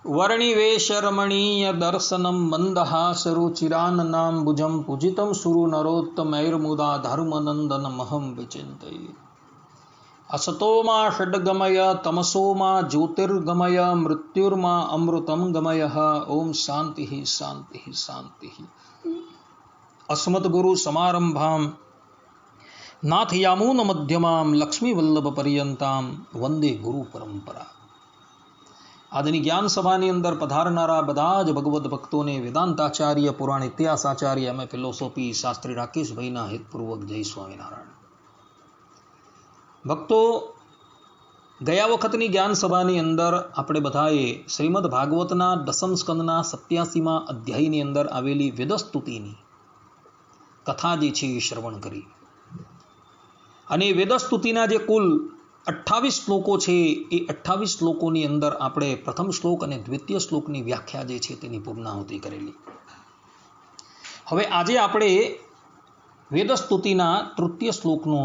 वर्णिवेशरमणीय दर्शनं मन्दहासरुचिराननाम्बुजं पूजितं सुरनरोत्तमैर्मुदा धर्मनन्दनमहं विचिन्तये। असतो मा षड्गमय तमसो मा ज्योतिर्गमय मृत्युर्मा अमृतं गमयः। ओम शांति शांति शांति। अस्मद्गुरु समारंभां नाथयामून मध्यमां लक्ष्मीवल्लभ वंदे गुरु परंपरा। આજની જ્ઞાન સભાની અંદર પધારનારા બધા જ ભગવદ્ ભક્તોને વેદાંતાચાર્ય, પુરાણ ઇતિહાસાચાર્ય, એમ ફિલોસોફી શાસ્ત્રી રાકેશભાઈના હિતપૂર્વક જય સ્વામિનારાયણ। ભક્તો, ગયા વખતની જ્ઞાન સભાની અંદર આપણે બધાએ શ્રીમદ ભાગવતના દસમ સ્કંદના 87મા અધ્યાયની અંદર આવેલી વેદસ્તુતિની કથા જે છે એ શ્રવણ કરી અને વેદસ્તુતિના જે કુલ 28 શ્લોકો છે એ 28 શ્લોકોની અંદર આપણે પ્રથમ શ્લોક અને દ્વિતીય શ્લોકની વ્યાખ્યા જે છે તેની પૂર્ણાહુતિ કરેલી। હવે આજે આપણે વેદસ્તુતિના તૃતીય શ્લોકનો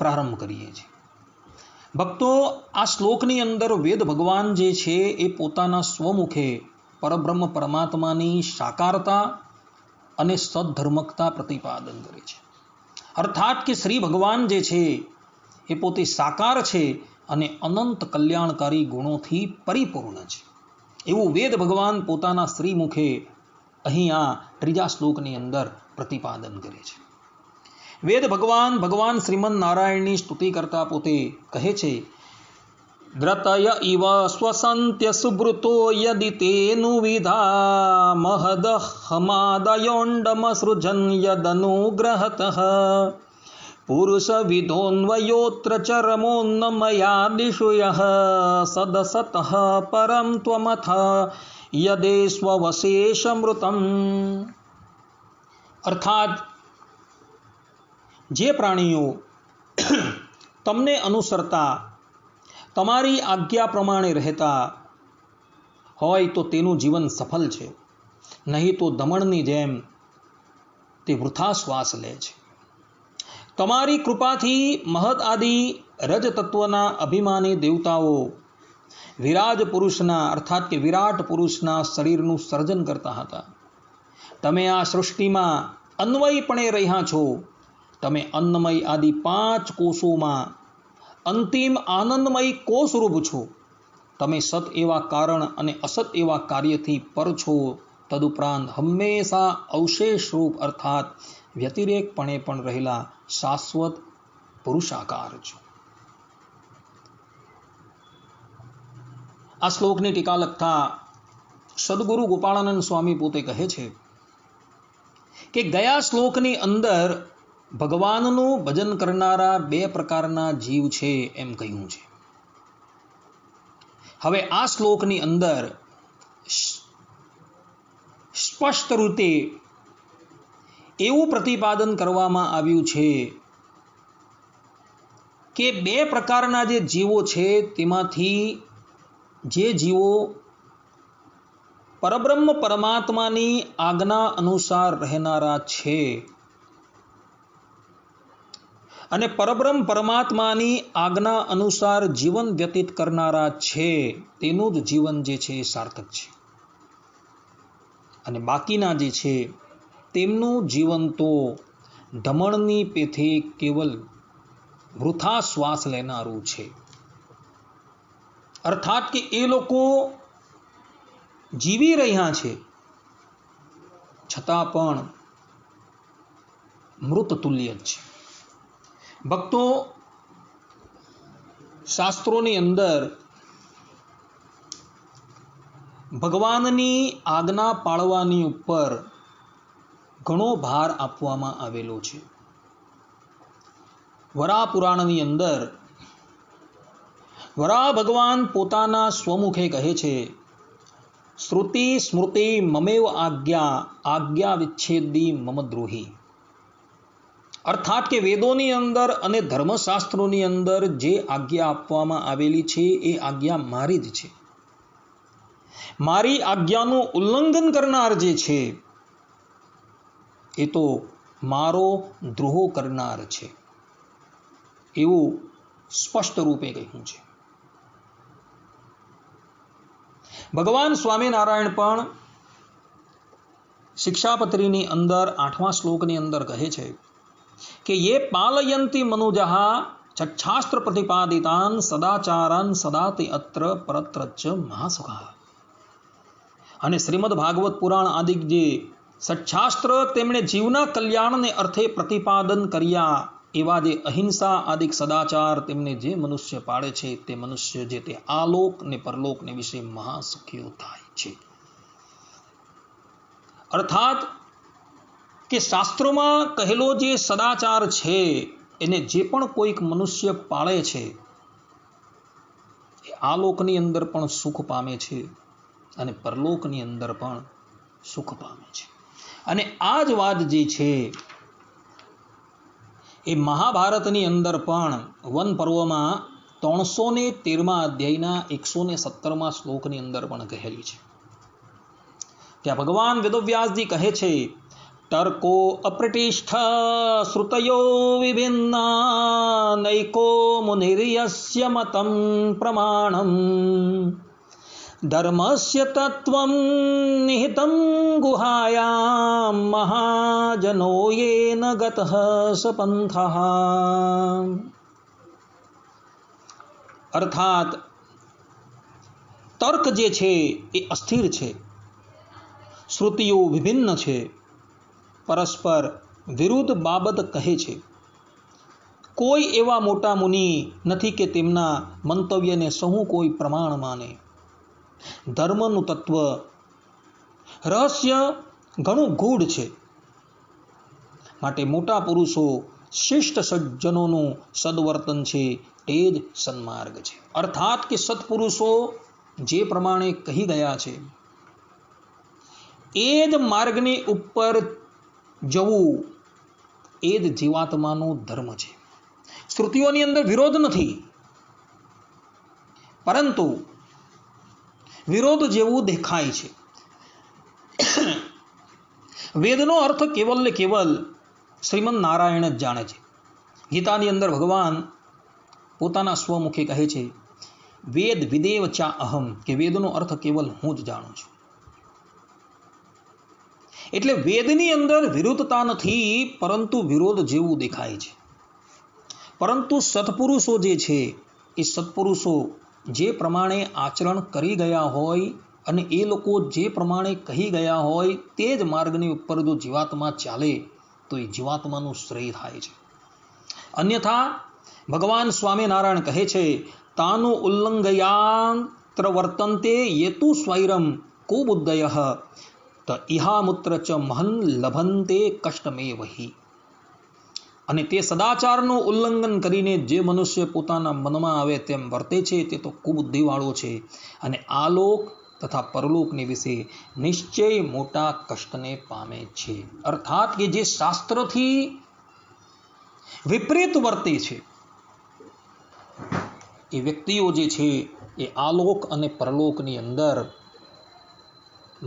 પ્રારંભ કરીએ છીએ। ભક્તો, આ શ્લોકની અંદર વેદ ભગવાન જે છે એ પોતાના સ્વમુખે પરબ્રહ્મ પરમાત્માની સાકારતા અને સદ્ધર્મકતા પ્રતિપાદન કરે છે। અર્થાત કે શ્રી ભગવાન જે છે એ પોતે સાકાર છે અને અનંત કલ્યાણકારી ગુણોથી પરિપૂર્ણ છે એવું વેદ ભગવાન પોતાના શ્રીમુખે અહીં આ ત્રીજા શ્લોકની અંદર પ્રતિપાદન કરે છે। વેદ ભગવાન શ્રીમન નારાયણની સ્તુતિ કરતા પોતે કહે છે, દ્રતય ઇવ સ્વસંત્ય સુબ્રુતો યદિ તેનુ વિધા મહદ હમાદયોંડમ સૃજન યદનુગ્રહતઃ પુરુષ વિધોન્વયોત્ર ચરમોન્નમયાદિષુ યઃ સદસતઃ પરમ ત્વમથ યદેષ્વશેષમૃતમ। અર્થાત જે પ્રાણીઓ તમને અનુસરતા, તમારી આજ્ઞા પ્રમાણે રહેતા હોય તો તેનું જીવન સફળ છે, નહીં તો દમણની જેમ તે વૃથા શ્વાસ લે છે। તમારી કૃપાથી મહદ આદિ રજતત્વના અભિમાની દેવતાઓ વિરાજ પુરુષના અર્થાત કે વિરાટ પુરુષના શરીરનું સર્જન કરતા હતા। તમે આ સૃષ્ટિમાં અન્વયપણે રહ્યા છો। તમે અન્નમય આદિ 5 કોષોમાં અંતિમ આનંદમય કોષરૂપ છો। તમે સત એવા કારણ અને અસત એવા કાર્યથી પર છો। તદુપરાંત હંમેશા અવશેષ રૂપ અર્થાત વ્યતિરેકપણે પણ રહેલા શાશ્વત પુરુષાકાર છો। આ શ્લોકની ટીકા લખતા સદગુરુ ગોપાળાનંદ સ્વામી પોતે કહે છે કે ગયા શ્લોકની અંદર ભગવાનનું ભજન કરનારા 2 પ્રકારના જીવ છે એમ કહ્યું છે। હવે આ શ્લોકની અંદર સ્પષ્ટ રીતે એવું પ્રતિપાદન કરવામાં આવ્યું છે કે 2 પ્રકારના જે જીવો છે તેમાંથી જે જીવો પરબ્રહ્મ પરમાત્માની આજ્ઞા અનુસાર રહેનારા છે અને પરબ્રહ્મ પરમાત્માની આજ્ઞા અનુસાર જીવન વ્યતીત કરનારા છે તેનું જ જીવન જે છે એ સાર્થક છે અને બાકીના જે છે તેમનું જીવન તો ઢમણની પેથે કેવલ વૃથા શ્વાસ લેનારું છે। અર્થાત કે એ લોકો જીવી રહ્યા છે છતાં પણ મૃત તુલ્ય જ છે। ભક્તો, શાસ્ત્રોની અંદર ભગવાનની આજ્ઞા પાળવાની ઉપર ઘણો ભાર આપવામાં આવેલો છે। વરાહ પુરાણની અંદર વરાહ ભગવાન પોતાના સ્વમુખે કહે છે, શ્રુતિ સ્મૃતિ મમેવ આજ્ઞા વિચ્છેદી મમ દ્રોહી। અર્થાત કે વેદોની અંદર અને ધર્મશાસ્ત્રોની અંદર જે આજ્ઞા આપવામાં આવેલી છે એ આજ્ઞા મારી જ છે। મારી આજ્ઞાનું ઉલ્લંઘન કરનાર જે છે એ તો મારો દ્રોહ કરનાર છે એવું સ્પષ્ટ રૂપે કહ્યું છે। ભગવાન સ્વામિનારાયણ પણ શિક્ષાપત્રીની અંદર 8મા શ્લોકની અંદર કહે છે કે યે પાલયંતી મનુજઃ છચ્છાસ્ત્ર પ્રતિપાદિતાન સદાચારાન સદાતિ અત્ર પરત્રચ મહાસુખઃ. અને શ્રીમદ ભાગવત પુરાણ આદિ જે સચ્છાસ્ત્ર તેમણે જીવના કલ્યાણને અર્થે પ્રતિપાદન કર્યા એવા જે અહિંસા આદિક સદાચાર તેમને જે મનુષ્ય પાળે છે તે મનુષ્ય જે તે આલોક ને પરલોકને વિશે મહાસુખીઓ થાય છે. અર્થાત કે શાસ્ત્રોમાં કહેલો જે સદાચાર છે એને જે પણ કોઈક મનુષ્ય પાળે છે એ આલોકની અંદર પણ સુખ પામે છે અને પરલોકની અંદર પણ સુખ પામે છે. અને આ જ વાત જે છે એ મહાભારતની અંદર પણ વન પર્વમાં 313મા અધ્યાયના 117મા શ્લોકની અંદર પણ કહેલી છે. ત્યાં ભગવાન વેદવ્યાસજી કહે છે તર્કો અપ્રતિષ્ઠ શ્રુતયો વિભિન્ના નૈકો મુનિર્યસ્ય મતં પ્રમાણમ ધર્મસ્ય તત્વં નિહિતં ગુહાયામ મહાજનો યેન ગતઃ સપંથઃ. અર્થાત તર્ક જે છે એ અસ્થિર છે, શ્રુતિઓ વિભિન્ન છે, પરસ્પર વિરુદ્ધ બાબત કહે છે. કોઈ એવા મોટા મુનિ નથી કે તેમના મંતવ્યને સહુ કોઈ પ્રમાણ માને. ધર્મનું તત્વ રહસ્ય ઘણું ગૂઢ છે. માટે મોટા પુરુષો શિષ્ટ સજ્જનોનું સદવર્તન છે તે જ સન્માર્ગ છે. અર્થાત કે સત્પુરુષો જે પ્રમાણે કહી ગયા છે એ જ માર્ગની ઉપર જવું એ જ જીવાત્માનો ધર્મ છે. શ્રુતિઓની અંદર વિરોધ નથી, પરંતુ વિરોધ જેવું દેખાય છે. વેદનો અર્થ કેવલ ને કેવલ શ્રીમદ નારાયણ જ જાણે છે. ગીતાની અંદર ભગવાન પોતાના સ્વમુખે કહે છે વેદ વિદેવ ચા અહમ, કે વેદનો અર્થ કેવલ હું જ જાણું છું. એટલે વેદની અંદર વિરુદ્ધતા નથી, પરંતુ વિરોધ જેવું દેખાય છે. પરંતુ સત્પુરુષો જે છે એ સત્પુરુષો જે પ્રમાણે આચરણ કરી ગયા હોય અને એ લોકો જે પ્રમાણે કહી ગયા હોય તે જ માર્ગની ઉપર જો જીવાત્મા ચાલે તો એ જીવાત્માનું શ્રેય થાય છે. અન્યથા ભગવાન સ્વામિનારાયણ કહે છે તાનું ઉલ્લંઘયાત્ર વર્તન્તે યેતુ સ્વૈરમ કુબુદ્ધયઃ ત ઇહામુત્ર ચ મહન લભંતે કષ્ટમેવહિ. અને તે સદાચારનું ઉલ્લંઘન કરીને જે મનુષ્ય પોતાના મનમાં આવે તેમ વર્તે છે તે તો કુબુદ્ધિવાળો છે અને આલોક તથા પરલોકને વિશે નિશ્ચય મોટા કષ્ટને પામે છે. અર્થાત કે જે શાસ્ત્રથી વિપરીત વર્તે છે એ વ્યક્તિઓ જે છે એ આલોક અને પરલોકની અંદર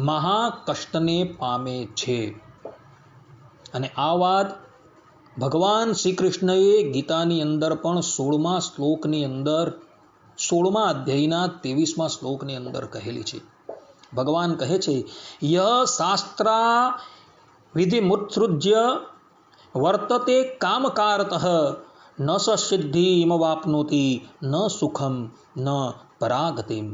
મહા કષ્ટને પામે છે. અને આ વાત ભગવાન શ્રી કૃષ્ણએ ગીતાની અંદર પણ 16મા શ્લોકની અંદર 16મા અધ્યાયના 23મા શ્લોકની અંદર કહેલી છે. ભગવાન કહે છે યહ શાસ્ત્રા વિધિમુત્સૃજ્ય વર્તતે કામકારતઃ ન સ સિદ્ધિમવાપ્નોતિ ન સુખમ ન પરાગતિમ.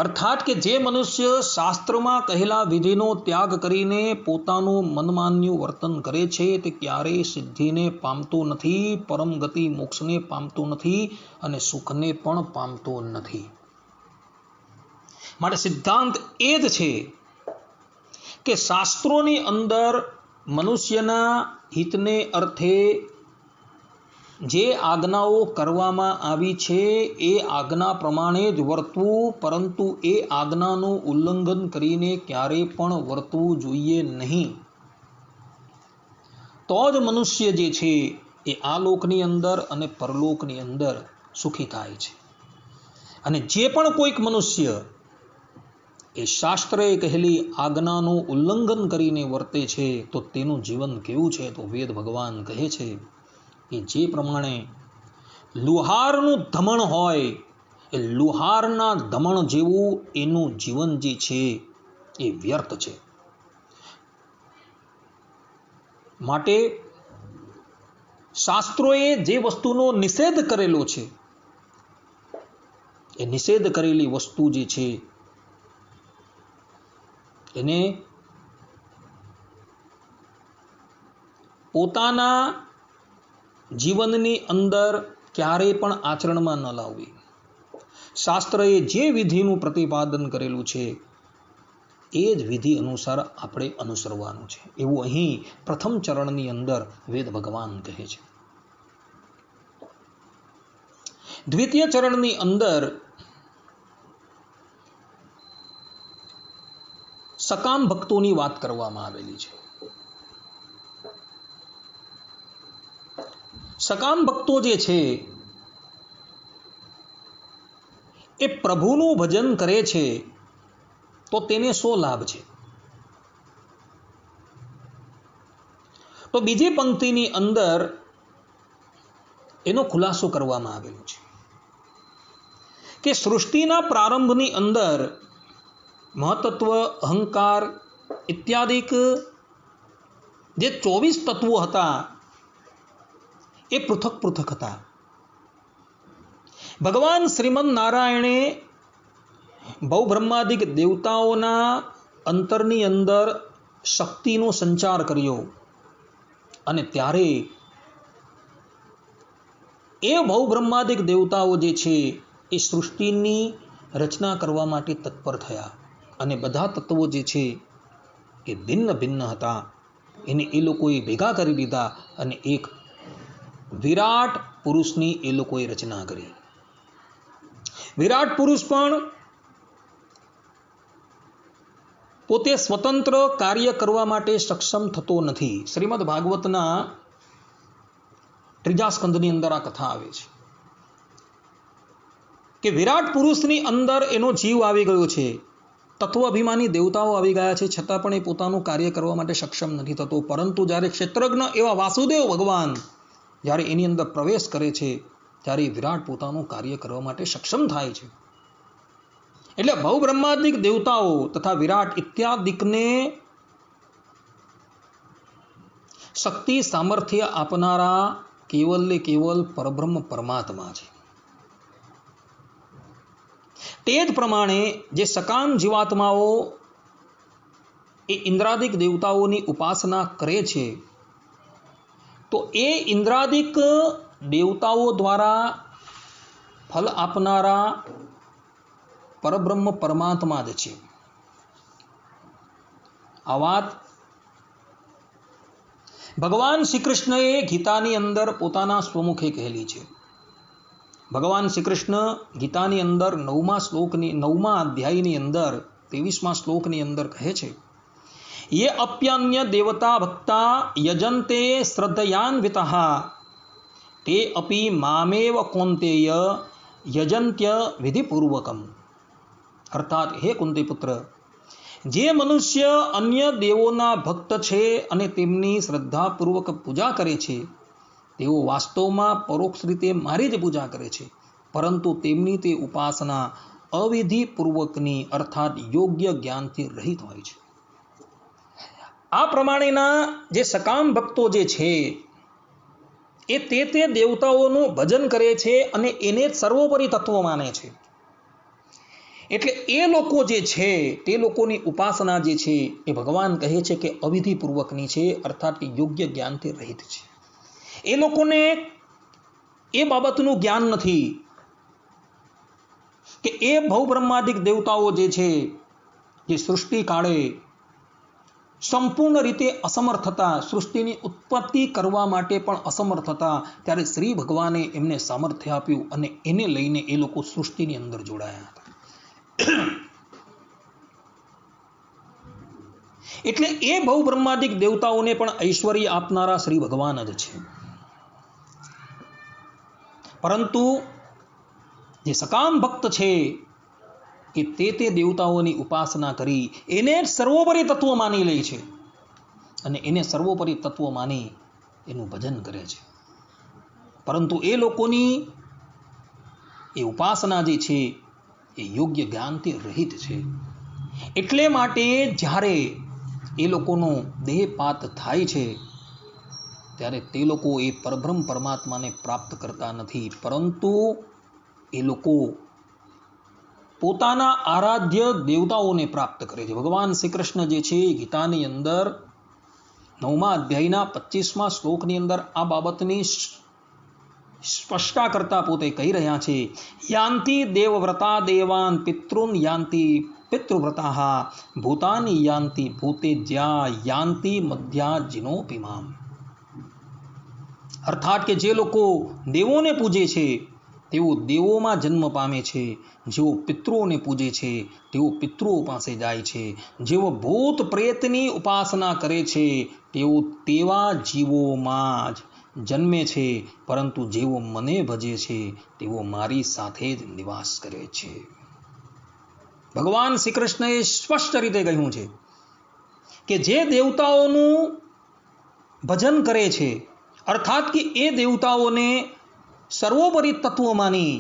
અર્થાત કે જે મનુષ્ય શાસ્ત્રમાં કહેલા વિધિનો ત્યાગ કરીને પોતાનું મનમાન્યું વર્તન કરે છે તે ક્યારેય સિદ્ધિને પામતો નથી, પરમ ગતિ મોક્ષને પામતો નથી અને સુખને પણ પામતો નથી. માટે સિદ્ધાંત એ જ છે કે શાસ્ત્રોની અંદર મનુષ્યના હિતને અર્થે જે આજ્ઞાઓ કરવામાં આવી છે એ આજ્ઞા પ્રમાણે જ વર્તવું, પરંતુ એ આજ્ઞાનું ઉલ્લંઘન કરીને ક્યારેય પણ વર્તવું જોઈએ નહીં. તો જ મનુષ્ય જે છે એ આ લોકની અંદર અને પરલોકની અંદર સુખી થાય છે. અને જે પણ કોઈક મનુષ્ય એ શાસ્ત્રએ કહેલી આજ્ઞાનું ઉલ્લંઘન કરીને વર્તે છે તો તેનું જીવન કેવું છે? તો વેદ ભગવાન કહે છે કે જે પ્રમાણે લુહારનું ધમણ હોય એ લુહારના દમણ જેવું એનું જીવન જે છે એ વ્યર્થ છે. માટે શાસ્ત્રોએ જે વસ્તુનો નિષેધ કરેલો છે એ નિષેધ કરેલી વસ્તુ જે છે એને પોતાના જીવનની અંદર ક્યારેય પણ આચરણમાં ન લાવવી. શાસ્ત્રએ જે વિધિનું પ્રતિપાદન કરેલું છે એ જ વિધિ અનુસાર આપણે અનુસરવાનું છે એવું અહીં પ્રથમ ચરણની અંદર વેદ ભગવાન કહે છે. દ્વિતીય ચરણની અંદર સકામ ભક્તોની વાત કરવામાં આવેલી છે. સકામ ભક્તો જે છે એ પ્રભુનું ભજન કરે છે તો તેને શો લાભ છે? તો બીજી પંક્તિની અંદર એનો ખુલાસો કરવામાં આવેલો છે કે સૃષ્ટિના પ્રારંભની અંદર મહત્ત્વ, અહંકાર ઇત્યાદિક જે 24 તત્વો હતા એ પૃથક પૃથક હતા. ભગવાન શ્રીમદ નારાયણે ભવબ્રહ્માદિક દેવતાઓના અંતરની અંદર શક્તિનો સંચાર કર્યો અને ત્યારે એ ભવબ્રહ્માદિક દેવતાઓ જે છે એ સૃષ્ટિની રચના કરવા માટે તત્પર થયા અને બધા તત્વો જે છે એ ભિન્ન ભિન્ન હતા એને એ લોકોએ ભેગા કરી દીધા અને એક વિરાટ પુરુષની એ લોકોએ રચના કરી. વિરાટ પુરુષ પણ પોતે સ્વતંત્ર કાર્ય કરવા માટે સક્ષમ થતો નથી. શ્રીમદ ભાગવતના 3જા સ્કંદની અંદર આ કથા આવે છે કે વિરાટ પુરુષની અંદર એનો જીવ આવી ગયો છે. તત્વ અભિમાની દેવતાઓ આવી ગયા છે છતાં પણ એ પોતાનું કાર્ય કરવા માટે સક્ષમ નથી થતો. પરંતુ જ્યારે ક્ષેત્રજ્ઞ એવા વાસુદેવ ભગવાન જ્યારે એની અંદર પ્રવેશ કરે છે ત્યારે વિરાટ પોતાનું કાર્ય કરવા માટે સક્ષમ થાય છે. એટલે ભવબ્રહ્માદિક દેવતાઓ તથા વિરાટ ઇત્યાદિકને શક્તિ સામર્થ્ય આપનારા કેવલ ને કેવલ પરબ્રહ્મ પરમાત્મા છે. તે જ પ્રમાણે જે સકામ જીવાત્માઓ એ ઇન્દ્રાદિક દેવતાઓની ઉપાસના કરે છે તો એ ઇન્દ્રાદિક દેવતાઓ દ્વારા ફલ આપનારા પરબ્રહ્મ પરમાત્મા જ છે. આ વાત ભગવાન શ્રી કૃષ્ણએ ગીતાની અંદર પોતાના સ્વમુખે કહેલી છે. ભગવાન શ્રી કૃષ્ણ ગીતાની અંદર 9મા અધ્યાયની અંદર 23મા શ્લોકની અંદર કહે છે ये अप्यन्य देवता भक्ता यजन्ते श्रद्धयान्वितः ते अपि मामेव कौन्तेय यजन्त्य विधिपूर्वकम. अर्थात हे कुंती पुत्र, જે મનુષ્ય અન્ય દેવોના ભક્ત છે અને તેમની શ્રદ્ધાપૂર્વક પૂજા કરે છે તેઓ વાસ્તવમાં પરોક્ષ રીતે મારી જ પૂજા કરે છે, પરંતુ તેમની તે ઉપાસના અવિધિપૂર્વકની અર્થાત યોગ્ય જ્ઞાનથી રહિત હોય છે. આ પ્રમાણેના જે સકામ ભક્તો જે છે એ તે દેવતાઓનું ભજન કરે છે અને એને જ સર્વોપરી તત્વ માને છે. એટલે એ લોકો જે છે તે લોકોની ઉપાસના જે છે એ ભગવાન કહે છે કે અવિધિપૂર્વકની છે, અર્થાત યોગ્ય જ્ઞાનથી રહિત છે. એ લોકોને એ બાબતનું જ્ઞાન નથી કે એ ભવબ્રહ્માદિક દેવતાઓ જે છે જે સૃષ્ટિ કાળે સંપૂર્ણ રીતે અસમર્થ હતા, સૃષ્ટિની ઉત્પત્તિ કરવા માટે પણ અસમર્થ હતા, ત્યારે શ્રી ભગવાને એમને સામર્થ્ય આપ્યું અને એને લઈને એ લોકો સૃષ્ટિની અંદર જોડાયા હતા. એટલે એ ભવબ્રહ્માદિક દેવતાઓને પણ ઐશ્વર્ય આપનારા શ્રી ભગવાન જ છે. પરંતુ જે સકામ ભક્ત છે એ તે દેવતાઓની ઉપાસના કરી એને સર્વોપરી તત્વ માની લે છે અને એને સર્વોપરી તત્વ માની એનું ભજન કરે છે. પરંતુ એ લોકોની એ ઉપાસના જે છે એ યોગ્ય જ્ઞાનથી રહિત છે. એટલે માટે જ્યારે એ લોકોનો દેહપાત થાય છે ત્યારે તે લોકો એ પરબ્રહ્મ પરમાત્માને પ્રાપ્ત કરતા નથી, પરંતુ એ લોકો પોતાના આરાધ્ય દેવતાઓને પ્રાપ્ત કરે છે. ભગવાન શ્રી કૃષ્ણ જે છે ગીતાની અંદર 9મા અધ્યાયના 25મા શ્લોકની અંદર આ બાબતની સ્પષ્ટતા કરતા પોતે કહી રહ્યા છે, યાંતિ દેવવ્રતા દેવાન પિતૃન યાંતિ પિતૃવ્રતા ભૂતાની યાંતિ ભૂતેજ્યા યાંતિ મધ્યા જીનોપિમામ. અર્થાત કે જે લોકો દેવોને પૂજે છે તેઓ દેવોમાં જન્મ પામે છે, જેઓ પિતૃઓને પૂજે છે તેઓ પિતૃઓ પાસે જાય છે, જેઓ ભૂત પ્રેતની ઉપાસના કરે છે તેઓ તેવા જીવોમાં જ જન્મે છે, પરંતુ જેઓ મને ભજે છે તેઓ મારી સાથે જ નિવાસ કરે છે. ભગવાન શ્રી કૃષ્ણએ સ્પષ્ટ રીતે કહ્યું છે કે જે દેવતાઓનું ભજન કરે છે, અર્થાત કે એ દેવતાઓને સર્વોપરી તત્વ માની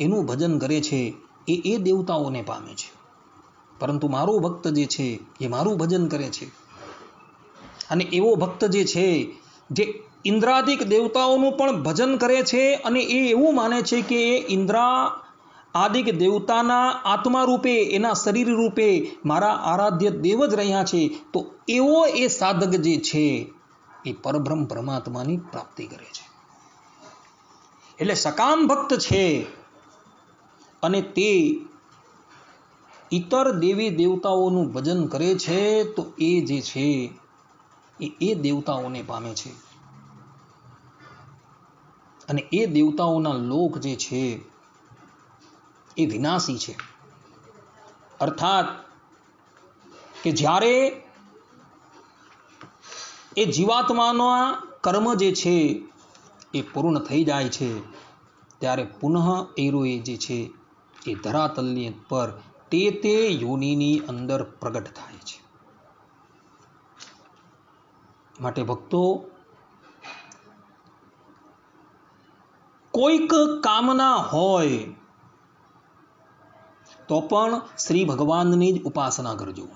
એનું ભજન કરે છે, એ દેવતાઓને પામે છે. પરંતુ મારો ભક્ત જે છે એ મારું ભજન કરે છે, અને એવો ભક્ત જે છે જે ઇન્દ્રાદિક દેવતાઓનું પણ ભજન કરે છે અને એ એવું માને છે કે એ ઇન્દ્રા આદિક દેવતાના આત્મા રૂપે, એના શરીર રૂપે મારા આરાધ્ય દેવ જ રહ્યા છે, તો એવો એ સાધક જે છે એ પરબ્રહ્મ પરમાત્માની પ્રાપ્તિ કરે છે. એટલે સકામ ભક્ત છે અને તે ઇતર દેવી દેવતાઓનું ભજન કરે છે, તો એ જે છે એ દેવતાઓને પામે છે, અને એ દેવતાઓના લોક જે છે એ વિનાશી છે. અર્થાત કે જ્યારે એ જીવાત્માના કર્મ જે છે એ પૂર્ણ થઈ જાય છે ત્યારે પુનઃ એરોએ જે છે એ ધરાતલની પર તે યોનિની અંદર પ્રગટ થાય છે. માટે ભક્તો, કોઈક કામના હોય તો પણ શ્રી ભગવાનની જ ઉપાસના કરજો.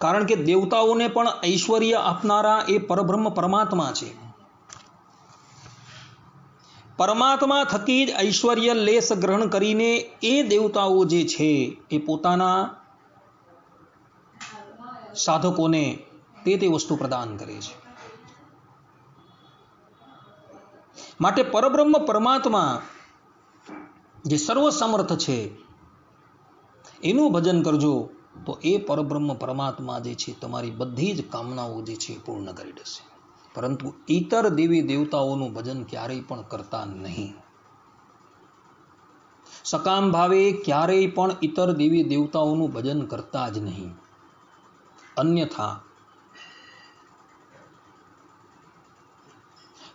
કારણ કે દેવતાઓને પણ ઐશ્વર્ય આપનારા એ પરબ્રહ્મ પરમાત્મા છે. પરમાત્મા થકી જ ઐશ્વર્ય લેશ ગ્રહણ કરીને એ દેવતાઓ જે છે એ પોતાના સાધકોને તે વસ્તુ પ્રદાન કરે છે. માટે પરબ્રહ્મ પરમાત્મા જે સર્વ સમર્થ છે એનું ભજન કરજો, તો એ પરબ્રહ્મ પરમાત્મા જે છે તમારી બધી જ કામનાઓ જે છે પૂર્ણ કરી દેશે. પરંતુ ઇતર દેવી દેવતાઓનું ભજન ક્યારેય પણ કરતા નહીં. સકામ ભાવે ક્યારેય પણ ઇતર દેવી દેવતાઓનું ભજન કરતા જ નહીં. અન્યથા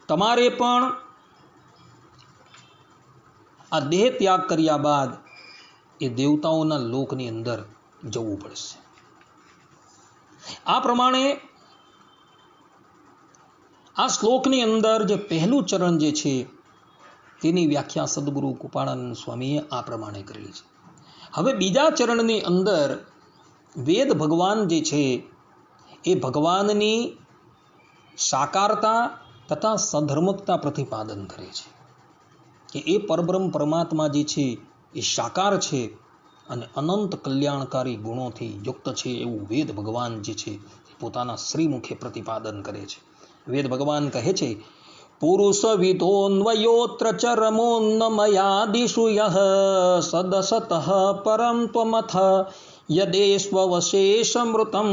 તમારે પણ આ દેહ ત્યાગ કર્યા બાદ એ દેવતાઓના લોકની અંદર જવું પડશે. આ પ્રમાણે આ શ્લોકની અંદર જે પહેલું ચરણ જે છે તેની વ્યાખ્યા સદગુરુ ગોપાળાનંદ સ્વામીએ આ પ્રમાણે કરેલી છે. હવે બીજા ચરણની અંદર વેદ ભગવાન જે છે એ ભગવાનની સાકારતા તથા સધર્મકતા પ્રતિપાદન કરે છે કે એ પરબ્રહ્મ પરમાત્મા જે છે એ સાકાર છે અને અનંત કલ્યાણકારી ગુણોથી યુક્ત છે, એવું વેદ ભગવાન જે છે પોતાના શ્રીમુખે પ્રતિપાદન કરે છે. વેદ ભગવાન કહે છે, પુરુષ વિદોન્વયોત્ર ચરમોન્નમયાદિષુ યહ સદસત પરમ ત્વમથ યદેષ્વશેષમૃતમ.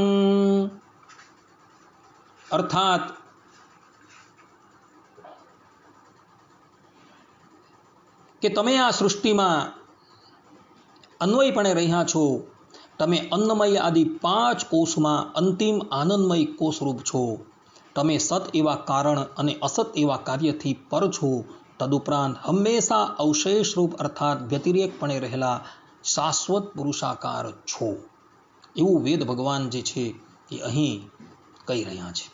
અર્થાત કે તમે આ સૃષ્ટિમાં અન્વયપણે રહ્યા છો, તમે અન્નમય આદિ 5 કોષમાં અંતિમ આનંદમય કોષરૂપ છો. તમે સત એવા કારણ અને અસત એવા કાર્યથી પર છો. તદુપરાંત હંમેશા અવશેષરૂપ અર્થાત વ્યતિરેકપણે રહેલા શાશ્વત પુરુષાકાર છો, એવું વેદ ભગવાન જે છે એ અહીં કહી રહ્યા છે.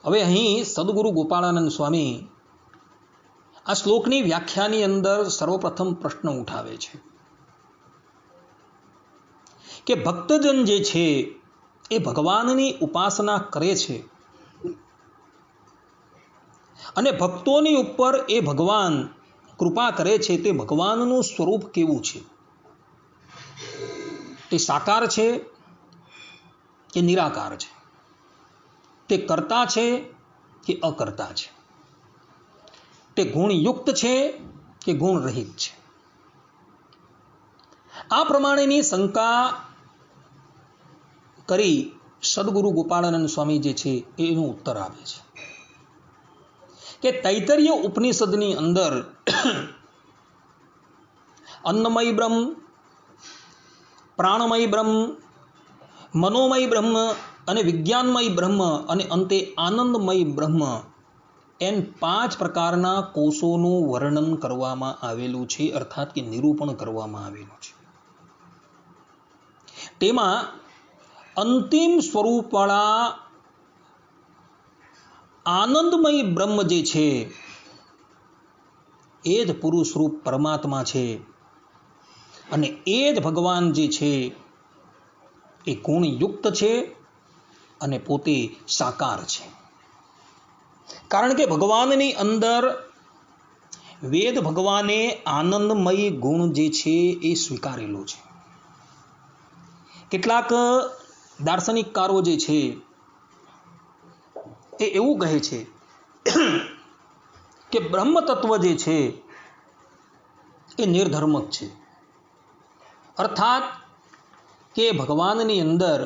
હવે અહીં સદગુરુ ગોપાળાનંદ સ્વામી આ શ્લોકની વ્યાખ્યાની અંદર સર્વપ્રથમ પ્રશ્ન ઉઠાવે છે કે ભક્તજન જે છે એ ભગવાનની ઉપાસના કરે છે અને ભક્તોની ઉપર એ ભગવાન કૃપા કરે છે, તે ભગવાનનું સ્વરૂપ કેવું છે? તે સાકાર છે કે નિરાકાર છે? તે કર્તા છે કે અકર્તા છે? તે ગુણયુક્ત છે કે ગુણરહિત છે? આ પ્રમાણેની શંકા કરી સદગુરુ ગોપાળાનંદ સ્વામી જે છે એનો ઉત્તર આપે છે કે તૈતરીય ઉપનિષદની અંદર અન્નમય બ્રહ્મ, પ્રાણમય બ્રહ્મ, મનોમય બ્રહ્મ અને વિજ્ઞાનમય બ્રહ્મ અને અંતે આનંદમય બ્રહ્મ એમ 5 પ્રકારના કોષોનું વર્ણન કરવામાં આવેલું છે, અર્થાત કે નિરૂપણ કરવામાં આવેલું છે. તેમાં અંતિમ સ્વરૂપવાળા આનંદમય બ્રહ્મ જે છે એ જ પુરુષ રૂપ પરમાત્મા છે અને એ જ ભગવાન જે છે એ ગુણયુક્ત છે અને પોતે સાકાર છે. કારણ કે ભગવાનની અંદર વેદ ભગવાને આનંદમય ગુણ જે છે એ સ્વીકારેલો છે. કેટલાક દાર્શનિકકારો જે છે એ એવું કહે છે કે બ્રહ્મ તત્વ જે છે એ નિર્ધર્મક છે, અર્થાત કે ભગવાનની અંદર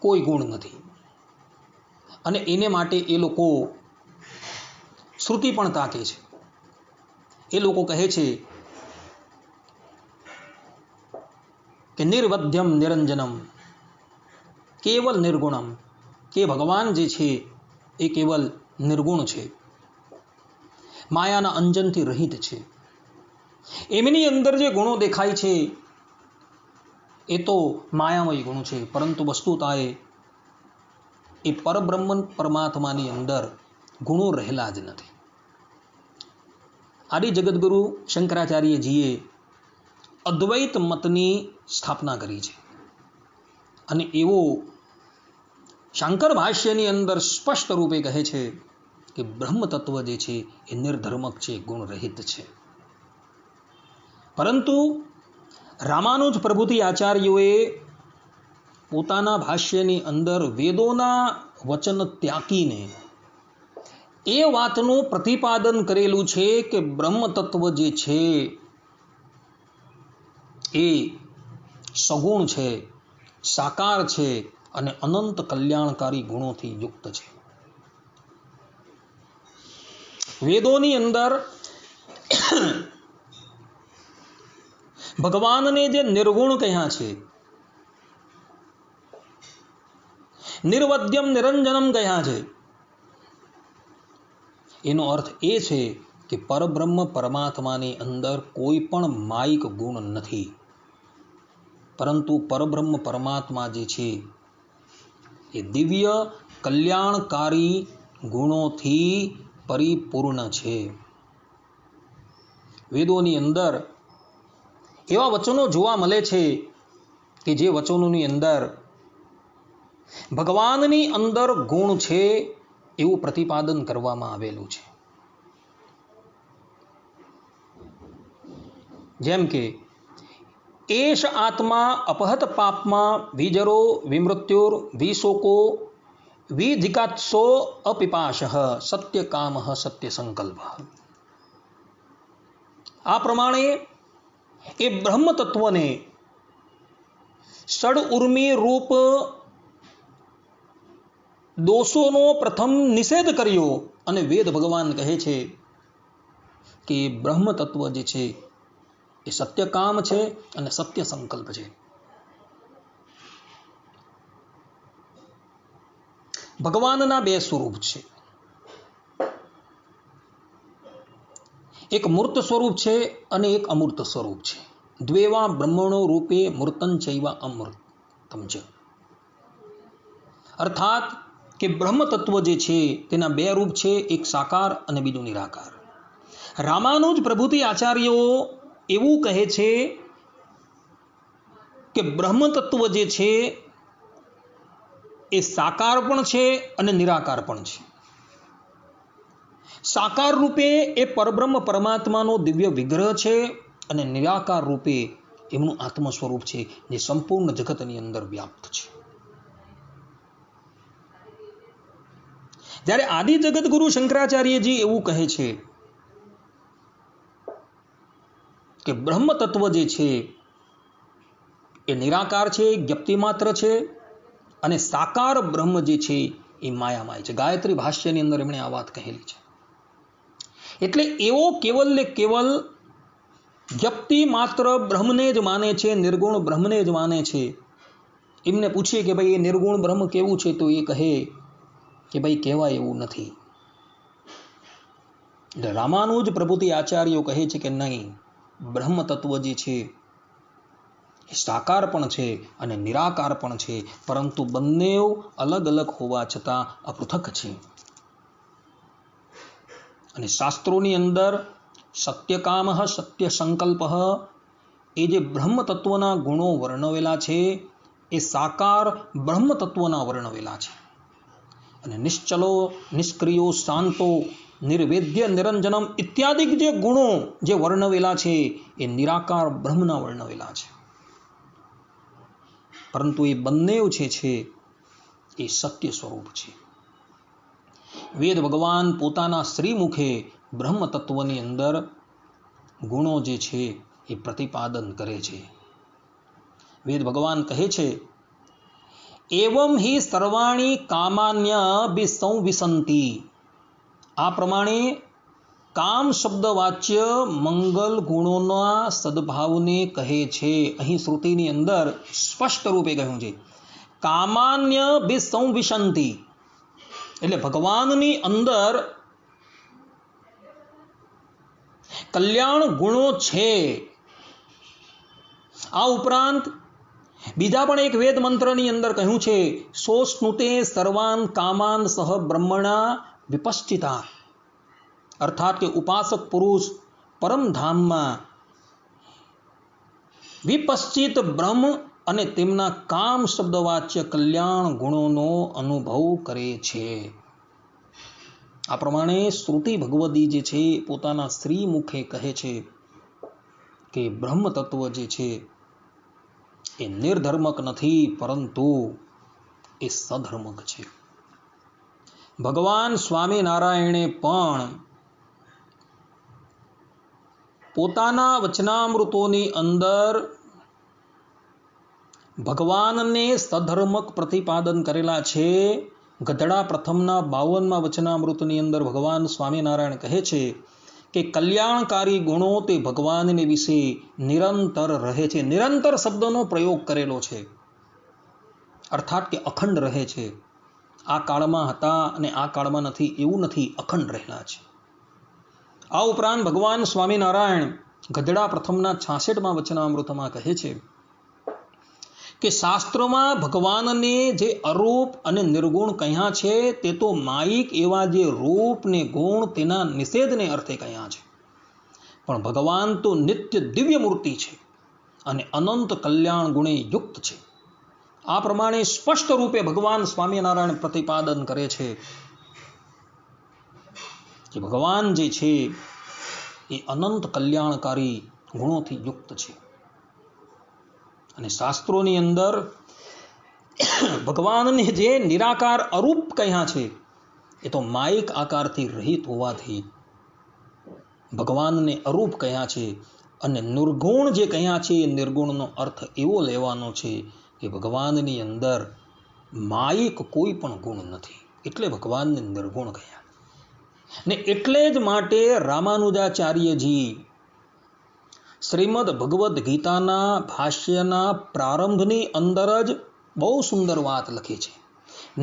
કોઈ ગુણ નથી અને એને માટે એ લોકો શ્રુતિ પણ તાકે છે. એ લોકો કહે છે કે નિર્વધ્યમ નિરંજનમ કેવલ નિર્ગુણમ, કે ભગવાન જે છે એ કેવલ નિર્ગુણ છે, માયાના અંજનથી રહિત છે. એમની અંદર જે ગુણો દેખાય છે એ તો માયામય ગુણ છે, પરંતુ વસ્તુતાએ એ પરબ્રહ્મ પરમાત્માની અંદર ગુણો રહેલા જ નથી. આદિ જગદગુરુ શંકરાચાર્યજીએ અદ્વૈત મતની સ્થાપના કરી છે અને એવો શાંકર ભાષ્યની અંદર સ્પષ્ટ રૂપે કહે છે કે બ્રહ્મ તત્વ જે છે એ નિર્ધર્મક છે, ગુણરહિત છે. પરંતુ રામાનુજ પ્રભુતિ આચાર્યોએ પોતાના ભાષ્યની અંદર વેદોના વચન ત્યાગીને એ વાતનું પ્રતિપાદન કરેલું છે કે બ્રહ્મ તત્વ જે છે એ સગુણ છે, સાકાર છે અને અનંત કલ્યાણકારી ગુણોથી યુક્ત છે. વેદોની અંદર ભગવાનને જે નિર્ગુણ કહ્યા છે, નિર્વધ્યમ નિરંજનમ કહ્યા છે, એનો અર્થ એ છે કે પરબ્રહ્મ પરમાત્માની અંદર કોઈ પણ માયિક ગુણ નથી, પરંતુ પરબ્રહ્મ પરમાત્મા જે છે એ દિવ્ય કલ્યાણકારી ગુણોથી પરિપૂર્ણ છે. વેદોની અંદર એવા વચનો જોવા મળે છે કે જે વચનોની અંદર ભગવાનની અંદર ગુણ છે એવું પ્રતિપાદન કરવામાં આવેલું છે. જેમ કે એશ આત્મા અપહત પાપમાં વિજરો વિમૃત્યુર વિશોકો વિધિકાત્સો અપિપાશ સત્ય કામ સત્ય સંકલ્પ. આ પ્રમાણે એ બ્રહ્મ તત્વને ષડ ઉર્મી રૂપ દોષોનો પ્રથમ નિષેધ કર્યો અને વેદ ભગવાન કહે છે કે બ્રહ્મ તત્વ જે છે એ સત્ય કામ છે અને સત્ય સંકલ્પ છે. ભગવાનના 2 સ્વરૂપ છે, એક મૂર્ત સ્વરૂપ છે અને એક અમૂર્ત સ્વરૂપ છે. દ્વેવા બ્રહ્મણો રૂપે મૂર્તં ચૈવા અમૂર્તમ ચ. અર્થાત કે બ્રહ્મ તત્વ જે છે તેના 2 રૂપ છે, એક સાકાર અને બીજું નિરાકાર. રામાનુજ પ્રભુતિ આચાર્યો એવું કહે છે કે બ્રહ્મ તત્વ જે છે એ સાકાર પણ છે અને નિરાકાર પણ છે. સાકાર રૂપે એ પરબ્રહ્મ પરમાત્માનો દિવ્ય વિગ્રહ છે અને નિરાકાર રૂપે એમનું આત્મ સ્વરૂપ છે જે સંપૂર્ણ જગતની અંદર વ્યાપ્ત છે. જ્યારે આદિ જગત ગુરુ શંકરાચાર્યજી એવું કહે છે કે બ્રહ્મ તત્વ જે છે એ નિરાકાર છે, જ્ઞપ્તિ માત્ર છે અને સાકાર બ્રહ્મ જે છે એ માયામય છે. ગાયત્રી ભાષ્યની અંદર એમણે આ વાત કહેલી છે. એટલે એવો કેવલ ને કેવલ વ્યક્તિ માત્ર બ્રહ્મને જ માને છે, નિર્ગુણ બ્રહ્મને જ માને છે. એમને પૂછીએ કે ભાઈ એ નિર્ગુણ બ્રહ્મ કેવું છે, તો એ કહે કે ભાઈ કહેવાય એવું નથી. એટલે રામાનુજ પ્રભુતિ આચાર્યો કહે છે કે નહીં, બ્રહ્મ તત્વ જે છે એ સાકાર પણ છે અને નિરાકાર પણ છે, પરંતુ બંને અલગ અલગ હોવા છતાં અપૃથક છે. અને શાસ્ત્રોની અંદર સત્યકામ સત્ય સંકલ્પ એ જે બ્રહ્મ તત્વના ગુણો વર્ણવેલા છે એ સાકાર બ્રહ્મ તત્વના વર્ણવેલા છે. અને નિશ્ચલો, નિષ્ક્રિયો, શાંતો, નિર્વેદ્ય, નિરંજનમ ઇત્યાદિ જે ગુણો જે વર્ણવેલા છે એ નિરાકાર બ્રહ્મના વર્ણવેલા છે. પરંતુ એ બંને છે એ સત્ય સ્વરૂપ છે. વેદ ભગવાન પોતાના શ્રીમુખે બ્રહ્મ તત્વની અંદર ગુણો જે છે એ પ્રતિપાદન કરે છે. વેદ ભગવાન કહે છે, એવમ હિ સર્વાણી કામાન્ય સંવિસંતિ. આ પ્રમાણે કામ શબ્દ વાચ્ય મંગલ ગુણોના સદભાવને કહે છે. અહીં શ્રુતિની અંદર સ્પષ્ટ રૂપે કહ્યું છે કામાન્ય સંવિસંતિ, એટલે ભગવાનની અંદર કલ્યાણ ગુણો છે. આ ઉપરાંત બીજા પણ એક વેદ મંત્રની અંદર કહ્યું છે, સો સ્નુતે સર્વાન કામાન સહ બ્રહ્મણા વિપશ્ચિતા. અર્થાત કે ઉપાસક પુરુષ પરમધામમાં વિપશ્ચિત બ્રહ્મ અને તેમના કામ શબ્દવાચ્ય કલ્યાણ ગુણોનો અનુભવ કરે છે. આ પ્રમાણે શ્રુતિ ભગવદી જે છે પોતાના શ્રીમુખે કહે છે કે બ્રહ્મ તત્વ જે છે એ નિર્ધર્મક નથી, પરંતુ એ સધર્મક છે. ભગવાન સ્વામિનારાયણે પણ પોતાના વચનામૃતોની અંદર ભગવાનને સધર્મક પ્રતિપાદન કરેલા છે. ગધડા પ્રથમના 52મા વચનામૃતની અંદર ભગવાન સ્વામિનારાયણ કહે છે કે કલ્યાણકારી ગુણો તે ભગવાનને વિશે નિરંતર રહે છે. નિરંતર શબ્દનો પ્રયોગ કરેલો છે, અર્થાત કે અખંડ રહે છે. આ કાળમાં હતા અને આ કાળમાં નથી એવું નથી, અખંડ રહેલા છે. આ ઉપરાંત ભગવાન સ્વામિનારાયણ ગધડા પ્રથમના 66મા વચનામૃતમાં કહે છે કે શાસ્ત્રોમાં ભગવાનને જે અરૂપ અને નિર્ગુણ કહ્યા છે તે તો માયિક એવા જે રૂપ ને ગુણ તેના નિષેધને અર્થે કહ્યા છે, પણ ભગવાન તો નિત્ય દિવ્ય મૂર્તિ છે અને અનંત કલ્યાણ ગુણે યુક્ત છે. આ પ્રમાણે સ્પષ્ટ રૂપે ભગવાન સ્વામિનારાયણ પ્રતિપાદન કરે છે કે ભગવાન જે છે એ અનંત કલ્યાણકારી ગુણોથી યુક્ત છે. અને શાસ્ત્રોની અંદર ભગવાનને જે નિરાકાર અરૂપ કહ્યા છે એ તો માયિક આકારથી રહિત હોવાથી ભગવાનને અરૂપ કહ્યા છે. અને નિર્ગુણ જે કહ્યા છે એ નિર્ગુણનો અર્થ એવો લેવાનો છે કે ભગવાનની અંદર માયિક કોઈ પણ ગુણ નથી, એટલે ભગવાનને નિર્ગુણ કહ્યા. ને એટલે જ માટે રામાનુજાચાર્યજી શ્રીમદ ભગવદ્ ગીતાના ભાષ્યના પ્રારંભની અંદર જ બહુ સુંદર વાત લખી છે.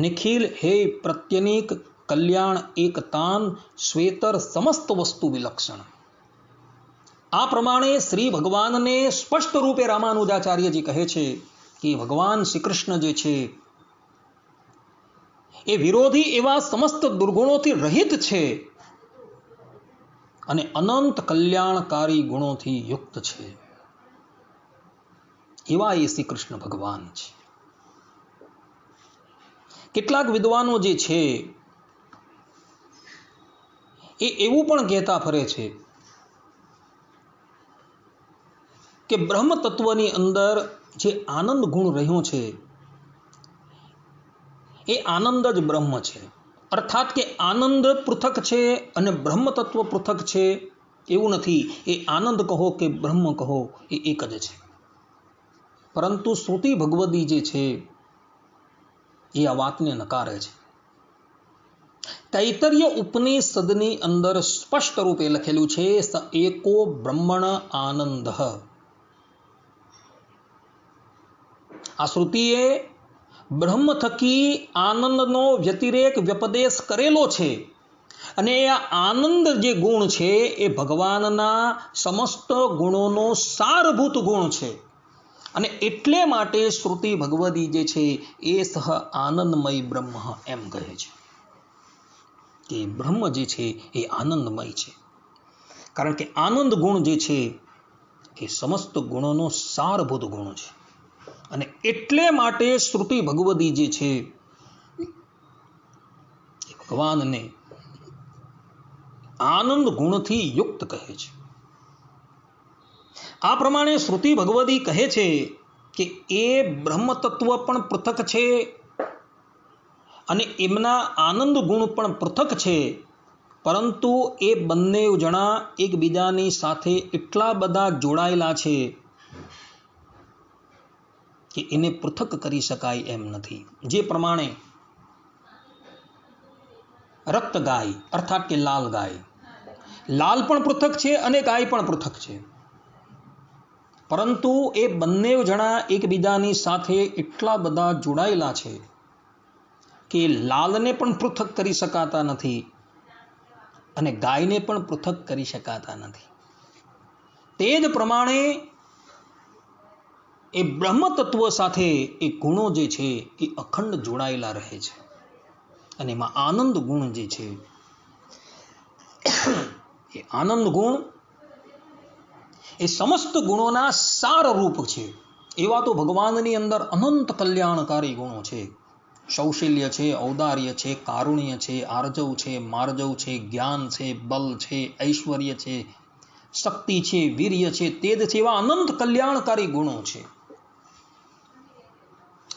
નિખિલ હે પ્રત્યનિક કલ્યાણ એકતાન શ્વેતર સમસ્ત વસ્તુ વિલક્ષણ. આ પ્રમાણે શ્રી ભગવાનને સ્પષ્ટ રૂપે રામાનુજાચાર્યજી કહે છે કે ભગવાન શ્રી કૃષ્ણ જે છે એ વિરોધી એવા સમસ્ત દુર્ગુણોથી રહિત છે અને અનંત કલ્યાણકારી ગુણોથી યુક્ત છે. એવા એ શ્રી કૃષ્ણ ભગવાન છે. કેટલાક વિદ્વાનો જે છે એ એવું પણ કહેતા ફરે છે કે બ્રહ્મ તત્વની અંદર જે આનંદ ગુણ રહ્યો છે એ આનંદ જ બ્રહ્મ છે. અર્થાત કે આનંદ પૃથક છે અને બ્રહ્મ તત્વ પૃથક છે એવું નથી. એ આનંદ કહો કે બ્રહ્મ કહો એ એક જ છે. પરંતુ શ્રુતિ ભગવદી જે છે એ આ વાતને નકારે છે. તૈતરીય ઉપનિષદની અંદર સ્પષ્ટ રૂપે લખેલું છે સ એકો બ્રહ્મણ આનંદ. આ શ્રુતિએ બ્રહ્મ થકી આનંદનો વ્યતિરેક વ્યપદેશ કરેલો છે અને આ આનંદ જે ગુણ છે એ ભગવાનના સમસ્ત ગુણોનો સારભૂત ગુણ છે. અને એટલે માટે શ્રુતિ ભગવદી જે છે એ સહ આનંદમય બ્રહ્મ એમ કહે છે કે બ્રહ્મ જે છે એ આનંદમય છે. કારણ કે આનંદ ગુણ જે છે એ સમસ્ત ગુણોનો સારભૂત ગુણ છે. અને એટલે માટે શ્રુતિ ભગવદી જે છે એ ભગવાનને આનંદ ગુણથી યુક્ત કહે છે. આ પ્રમાણે શ્રુતિ ભગવદી કહે છે કે એ બ્રહ્મ તત્વ પણ પૃથક છે અને એમના આનંદ ગુણ પણ પૃથક છે. પરંતુ એ બંને જણા એકબીજાની સાથે એટલા બધા જોડાયેલા છે કે એને પૃથક કરી શકાય એમ નથી. જે પ્રમાણે રક્ત ગાય અર્થાત કે લાલ ગાય, લાલ પણ પૃથક છે અને ગાય પણ પૃથક છે. પરંતુ એ બંને જણા એકબીજાની સાથે એટલા બધા જોડાયેલા છે કે લાલને પણ પૃથક કરી શકાતા નથી અને ગાયને પણ પૃથક કરી શકાતા નથી. તે જ પ્રમાણે એ બ્રહ્મ તત્વ સાથે એ ગુણો જે છે એ અખંડ જોડાયેલા રહે છે. અને એમાં આનંદ ગુણ જે છે એ આનંદ ગુણ એ સમસ્ત ગુણોના સાર રૂપ છે. એવા તો ભગવાનની અંદર અનંત કલ્યાણકારી ગુણો છે. કૌશલ્ય છે, ઔદાર્ય છે, કારુણ્ય છે, આર્જવ છે, માર્જવ છે, જ્ઞાન છે, બલ છે, ઐશ્વર્ય છે, શક્તિ છે, વીર્ય છે, તેજ છે, એવા અનંત કલ્યાણકારી ગુણો છે.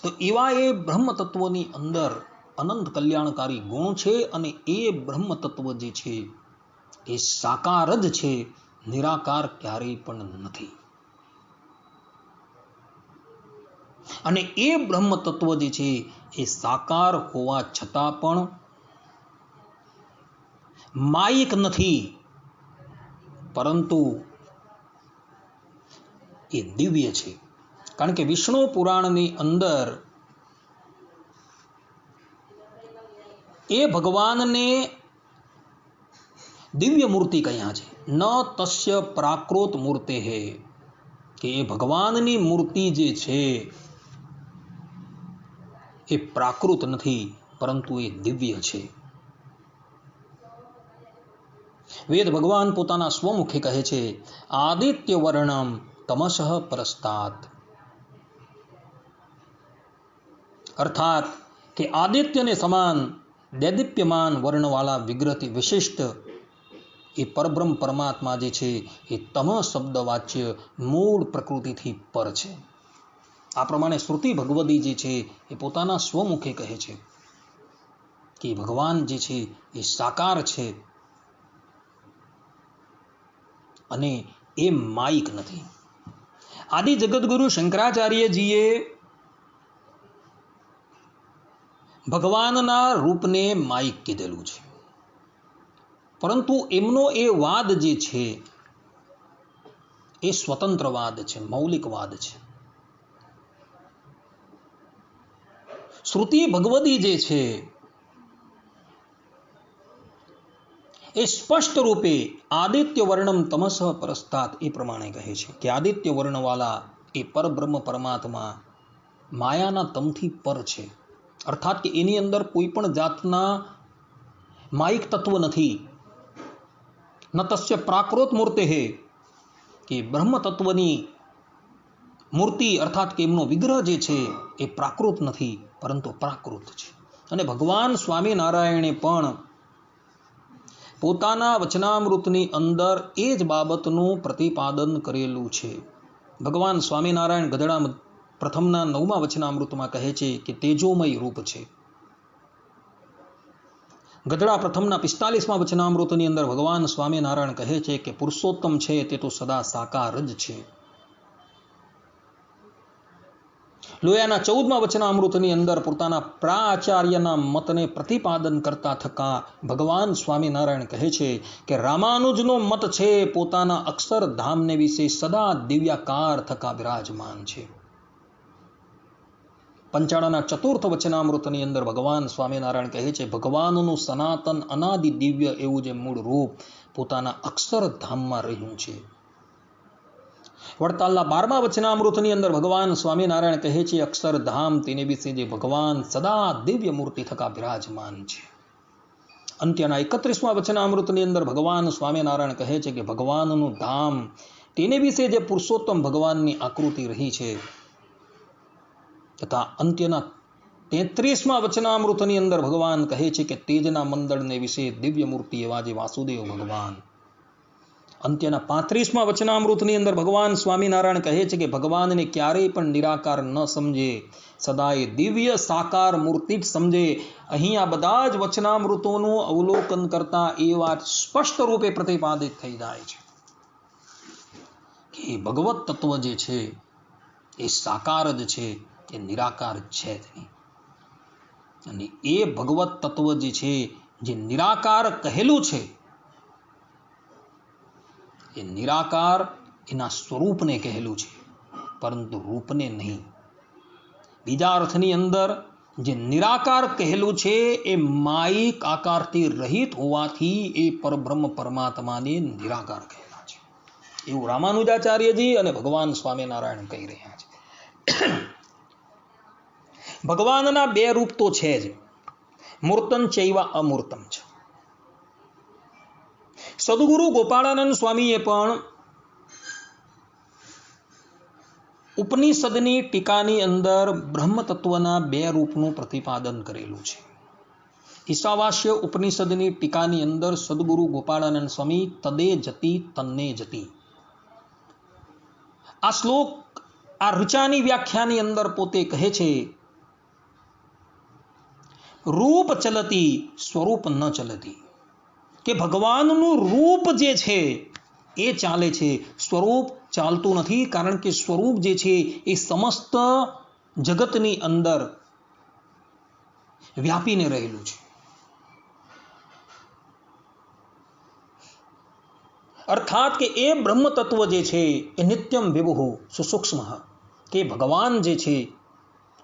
તો એવા એ બ્રહ્મ તત્વની અંદર અનંત કલ્યાણકારી ગુણ છે અને એ બ્રહ્મ તત્વ જે છે એ સાકાર જ છે, નિરાકાર ક્યારેય પણ નથી. અને એ બ્રહ્મ તત્વ જે છે એ સાકાર હોવા છતાં પણ માયિક નથી, પરંતુ એ દિવ્ય છે. કારણ કે વિષ્ણુ પુરાણની અંદર એ ભગવાનને દિવ્ય મૂર્તિ કહ્યા છે. ન તસ્ય પ્રાકૃત મૂર્તે હે, કે એ ભગવાનની મૂર્તિ જે છે એ પ્રાકૃત નથી, પરંતુ એ દિવ્ય છે. વેદ ભગવાન પોતાના સ્વમુખે કહે છે આદિત્ય વર્ણમ તમસઃ પરસ્તાત. અર્થાત કે આદિત્યને સમાન દૈદીપ્યમાન વર્ણવાળા વિગ્રહથી વિશિષ્ટ એ પરબ્રહ્મ પરમાત્મા જે છે એ તમ શબ્દ વાચ્ય મૂળ પ્રકૃતિથી પર છે. આ પ્રમાણે શ્રુતિ ભગવદી જે છે એ પોતાના સ્વમુખે કહે છે કે ભગવાન જે છે એ સાકાર છે અને એ માયિક નથી. આદિ જગતગુરુ શંકરાચાર્યજીએ ભગવાનના રૂપને માયિક કીધેલું છે, પરંતુ એમનો એ વાદ જે છે એ સ્વતંત્રવાદ છે, મૌલિકવાદ છે. શ્રુતિ ભગવદી જે છે એ સ્પષ્ટ રૂપે આદિત્ય વર્ણમ તમસઃ પરસ્તાત એ પ્રમાણે કહે છે કે આદિત્ય વર્ણવાળા એ પરબ્રહ્મ પરમાત્મા માયાના તમથી પર છે. અર્થાત કે એની અંદર કોઈ પણ જાતના માયિક તત્વ નથી, ન તસ્ય પ્રાકૃત મૂર્તે કે બ્રહ્મ તત્વની મૂર્તિ અર્થાત કે એમનો વિગ્રહ જે છે એ પ્રાકૃત નથી પરંતુ પ્રાકૃત છે. અને ભગવાન સ્વામિનારાયણે પણ પોતાના વચનામૃતની અંદર એ જ બાબતનું પ્રતિપાદન કરેલું છે. ભગવાન સ્વામિનારાયણ ગધડા પ્રથમના 9મા વચનામૃતમાં કહે છે કે તેજોમય રૂપ છે. ગધડા પ્રથમના 45મા વચનામૃતની અંદર ભગવાન સ્વામિનારાયણ કહે છે કે પુરુષોત્તમ છે તે તો સદા સાકાર જ છે. લોયાના 14મા વચનામૃતની અંદર પોતાના પ્રાચાર્યના મતને પ્રતિપાદન કરતા થકા ભગવાન સ્વામિનારાયણ કહે છે કે રામાનુજનો મત છે પોતાના અક્ષરધામને વિશે સદા દિવ્યાકાર થકા બિરાજમાન છે. પંચાળાના 4th વચનામૃતની અંદર ભગવાન સ્વામિનારાયણ કહે છે ભગવાનનું સનાતન અનાદિ દિવ્ય એવું જે મૂળ રૂપ પોતાના અક્ષરધામમાં રહ્યું છે. વડતાલના 12મા વચનામૃતની અંદર ભગવાન સ્વામિનારાયણ કહે છે અક્ષરધામ તેને વિશે જે ભગવાન સદા દિવ્ય મૂર્તિ થકા બિરાજમાન છે. અંત્યના 31મા વચનામૃતની અંદર ભગવાન સ્વામિનારાયણ કહે છે કે ભગવાનનું ધામ તેને વિશે જે પુરુષોત્તમ ભગવાનની આકૃતિ રહી છે. તથા અંત્યના 33મા વચનામૃતની અંદર ભગવાન કહે છે કે તેજના મંડળને વિશે દિવ્ય મૂર્તિ એવા જે વાસુદેવ ભગવાન. અંત્યના 35મા વચનામૃતની અંદર ભગવાન સ્વામિનારાયણ કહે છે કે ભગવાનને ક્યારેય પણ નિરાકાર ન સમજે, સદાય દિવ્ય સાકાર મૂર્તિ જ સમજે. અહીં આ બધા જ વચનામૃતોનું અવલોકન કરતા એ વાત સ્પષ્ટ રૂપે પ્રતિપાદિત થઈ જાય છે કે ભગવત તત્વ જે છે એ સાકાર જ છે, એ નિરાકાર છે જ નહીં. અને એ ભગવત તત્વ જે છે જે નિરાકાર કહેલું છે એ નિરાકાર એના સ્વરૂપને કહેલું છે પરંતુ રૂપને નહીં. બીજા અર્થની અંદર જે નિરાકાર કહેલું છે એ માયિક આકારથી રહિત હોવાથી એ પરબ્રહ્મ પરમાત્માને નિરાકાર કહેલા છે એવું રામાનુજાચાર્યજી અને ભગવાન સ્વામિનારાયણ કહી રહ્યા છે. ભગવાનના 2 રૂપ તો છે જ, મૂર્તન ચૈવા અમૂર્તમ છે. સદગુરુ ગોપાળાનંદ સ્વામીએ પણ ઉપનિષદની ટીકાની અંદર બ્રહ્મ તત્વના 2 રૂપનું પ્રતિપાદન કરેલું છે. ઈશાવાસ્ય ઉપનિષદની ટીકાની અંદર સદગુરુ ગોપાળાનંદ સ્વામી તદે જતી તન્ને જતી આ શ્લોક આ ઋચાની વ્યાખ્યાની અંદર પોતે કહે છે રૂપ ચલતી સ્વરૂપ ન ચલતી, કે ભગવાનનું રૂપ જે છે એ ચાલે છે, સ્વરૂપ ચાલતું નથી. કારણ કે સ્વરૂપ જે છે એ સમસ્ત જગતની અંદર વ્યાપીને રહેલું છે. અર્થાત કે એ બ્રહ્મ તત્વ જે છે એ નિત્યમ વિભુ સુસૂક્ષ્મ, કે ભગવાન જે છે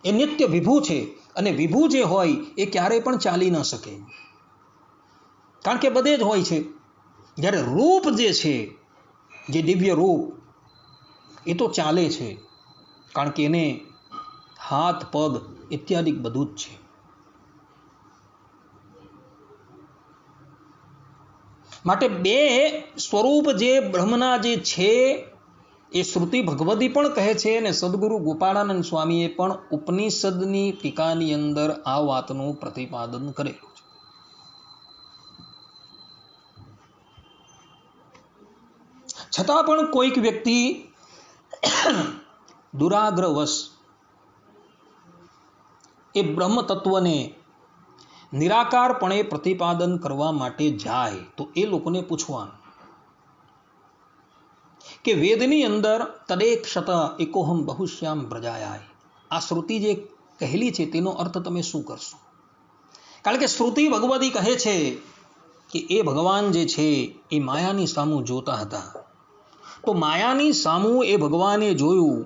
એ નિત્ય વિભુ છે અને વિભુ જે હોય એ ક્યારેય પણ ચાલી ન શકે કારણ કે બધે જ હોય છે. જ્યારે રૂપ જે છે જે દિવ્ય રૂપ એ તો ચાલે છે કારણ કે એને હાથ પગ ઇત્યાદિ બધું જ છે. માટે 2 સ્વરૂપ જે બ્રહ્મના જે છે એ શ્રુતિ ભગવદી પણ કહે છે અને સદગુરુ ગોપાળાનંદ સ્વામીએ પણ ઉપનિષદની ટીકાની અંદર આ વાતનું પ્રતિપાદન કરેલું છે. છતાં પણ કોઈક વ્યક્તિ દુરાગ્રવશ એ બ્રહ્મ તત્વને નિરાકારપણે પ્રતિપાદન કરવા માટે જાય તો એ લોકોને પૂછવાનું કે વેદની અંદર તદેક્ષત એકોહમ બહુશ્યામ પ્રજાયાય આ શ્રુતિ જે કહેલી છે તેનો અર્થ તમે શું કરશો? કારણ કે શ્રુતિ ભગવદી કહે છે કે એ ભગવાન જે છે એ માયાની સામું જોતા હતા. તો માયાની સામું એ ભગવાને જોયું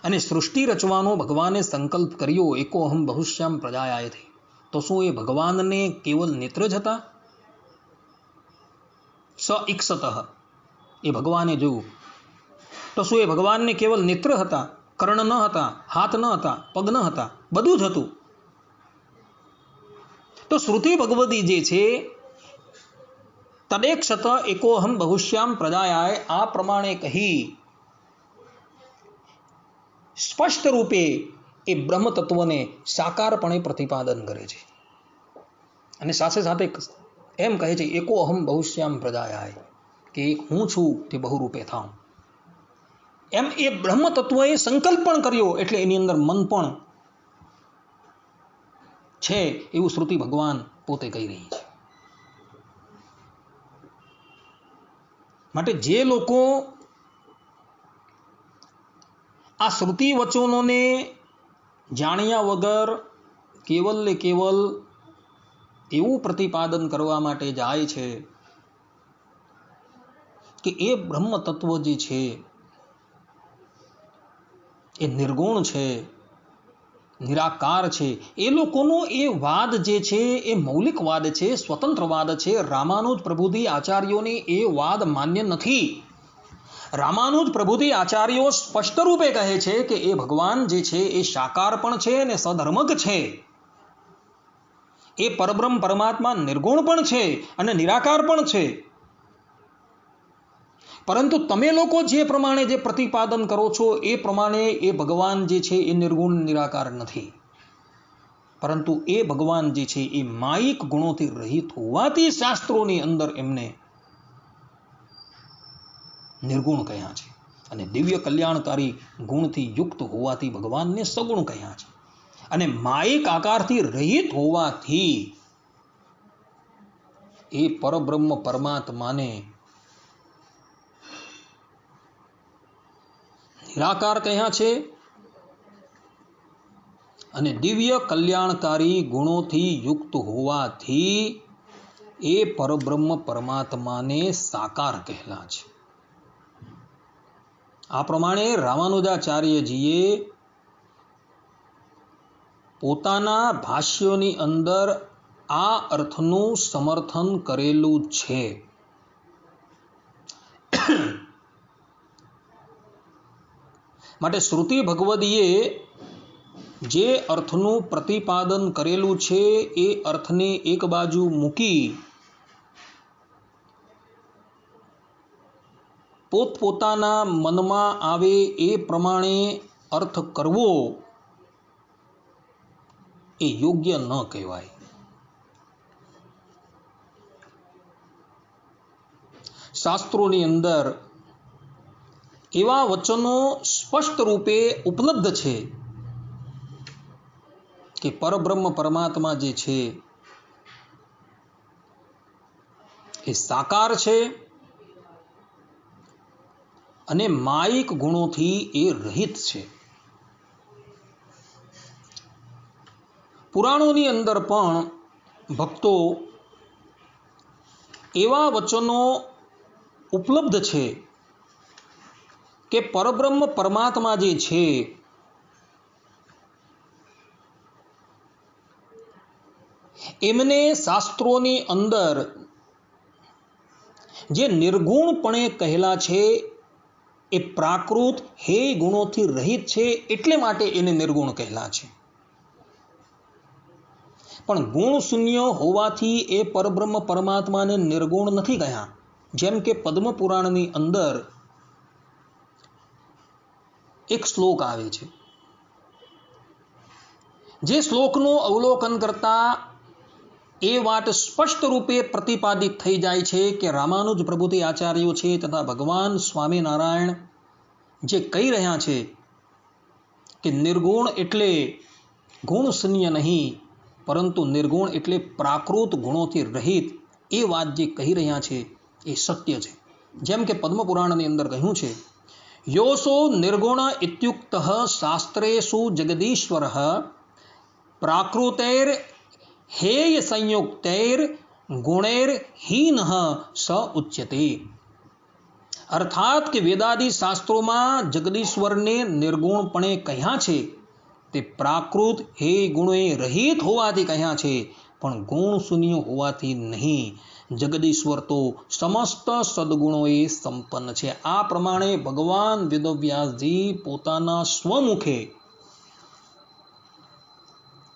અને સૃષ્ટિ રચવાનો ભગવાને સંકલ્પ કર્યો એકોહમ બહુશ્યામ પ્રજાયાયથી. તો શું એ ભગવાનને કેવલ નેત્ર જ હતા? સ ઇક્ષત એ ભગવાને જોયું. તો શું એ ભગવાનને કેવલ નેત્ર હતા, કર્ણ ન હતા, હાથ ન હતા, પગ ન હતા, બધું જ હતું? તો શ્રુતિ ભગવદી જે છે તદેક્ષત એકોહમ બહુશ્યામ પ્રજાયાય આ પ્રમાણે કહી સ્પષ્ટ રૂપે એ બ્રહ્મ તત્વને સાકારપણે પ્રતિપાદન કરે છે અને સાથે સાથે એમ કહે છે એકોહમ બહુશ્યામ પ્રજાયાય કે એક હું છું તે બહુરૂપે થાઉં. એમ એ બ્રહ્મ તત્વએ સંકલ્પ પણ કર્યો એટલે એની અંદર મન પણ છે એવું શ્રુતિ ભગવાન પોતે કહી રહી છે. માટે જે લોકો આ શ્રુતિ વચનોને જાણ્યા વગર કેવલ ને કેવલ એવું પ્રતિપાદન કરવા માટે જાય છે કે એ બ્રહ્મ તત્વ જે છે એ નિર્ગુણ છે, નિરાકાર છે, એ લોકોનો એ વાદ જે છે એ મૌલિક વાદ છે, સ્વતંત્ર વાદ છે. રામાનુજ પ્રભુજી આચાર્યોને એ વાદ માન્ય નથી. રામાનુજ પ્રભુજી આચાર્યો સ્પષ્ટ રૂપે કહે છે કે એ ભગવાન જે છે એ સાકાર પણ છે અને સધર્મક છે. એ પરબ્રહ્મ પરમાત્મા નિર્ગુણ પણ છે અને નિરાકાર પણ છે. પરંતુ તમે લોકો જે પ્રમાણે જે પ્રતિપાદન કરો છો એ પ્રમાણે એ ભગવાન જે છે એ નિર્ગુણ નિરાકાર નથી, પરંતુ એ ભગવાન જે છે એ માયિક ગુણોથી રહિત હોવાથી શાસ્ત્રોની અંદર એમને નિર્ગુણ કહ્યા છે અને દિવ્ય કલ્યાણકારી ગુણથી યુક્ત હોવાથી ભગવાનને સગુણ કહ્યા છે અને માયિક આકારથી રહિત હોવાથી એ પરબ્રહ્મ પરમાત્માને નિરાકાર કહ્યા છે અને દિવ્ય કલ્યાણકારી ગુણોથી યુક્ત હોવાથી એ પરબ્રહ્મ પરમાત્માને સાકાર કહેલા છે. આ પ્રમાણે રામાનુજાચાર્યજીએ પોતાના ભાષ્યોની અંદર આ અર્થનું સમર્થન કરેલું છે. માટે શ્રુતિ ભગવદીએ જે અર્થનું પ્રતિપાદન કરેલું છે એ અર્થને એક બાજુ મૂકી પોતપોતાના મનમાં આવે એ પ્રમાણે અર્થ કરવો એ યોગ્ય ન કહેવાય. શાસ્ત્રોની અંદર એવા વચનો સ્પષ્ટ રૂપે ઉપલબ્ધ છે કે પરબ્રહ્મ પરમાત્મા જે છે એ સાકાર છે અને માયિક ગુણોથી એ રહિત છે. પુરાણોની અંદર પણ ભક્તો એવા વચનો ઉપલબ્ધ છે કે પરબ્રહ્મ પરમાત્મા જે છે એમને શાસ્ત્રોની અંદર જે નિર્ગુણપણે કહેલા છે એ પ્રાકૃત હેય ગુણોથી રહિત છે એટલે માટે એને નિર્ગુણ કહેલા છે. પણ ગુણ શૂન્ય હોવાથી એ પરબ્રહ્મ પરમાત્માને નિર્ગુણ નથી કહ્યા. જેમ કે પદ્મ પુરાણની અંદર એક શ્લોક આવે છે, જે શ્લોકનું અવલોકન કરતા એ વાત સ્પષ્ટ રૂપે પ્રતિપાદિત થઈ જાય છે કે રામાનુજ પ્રભુતિ આચાર્યો છે તથા ભગવાન સ્વામિનારાયણ જે કહી રહ્યા છે કે નિર્ગુણ એટલે ગુણ શૂન્ય નહીં, પરંતુ નિર્ગુણ એટલે પ્રાકૃત ગુણોથી રહિત, એ વાત જે કહી રહ્યા છે એ સત્ય છે. જેમ કે પદ્મ પુરાણની અંદર કહ્યું છે, યોસો નિર્ગુણ ઇત્યુક્ત શાસ્ત્રેષુ જગદીશ્વર પ્રાકૃતૈર हेय संयुक्तैर गुणैर हीन स उच्यते. अर्थात કે વેદાદિ શાસ્ત્રોમાં જગદીશ્વરને નિર્ગુણપણે કહ્યા છે તે પ્રાકૃત હેય ગુણોએ રહિત હોવાથી કહ્યા છે, પણ ગુણ શૂન્ય હોવાથી નહીં. જગદીશ્વર તો સમસ્ત સદગુણોએ સંપન્ન છે. આ પ્રમાણે ભગવાન વેદવ્યાસજી પોતાના સ્વમુખે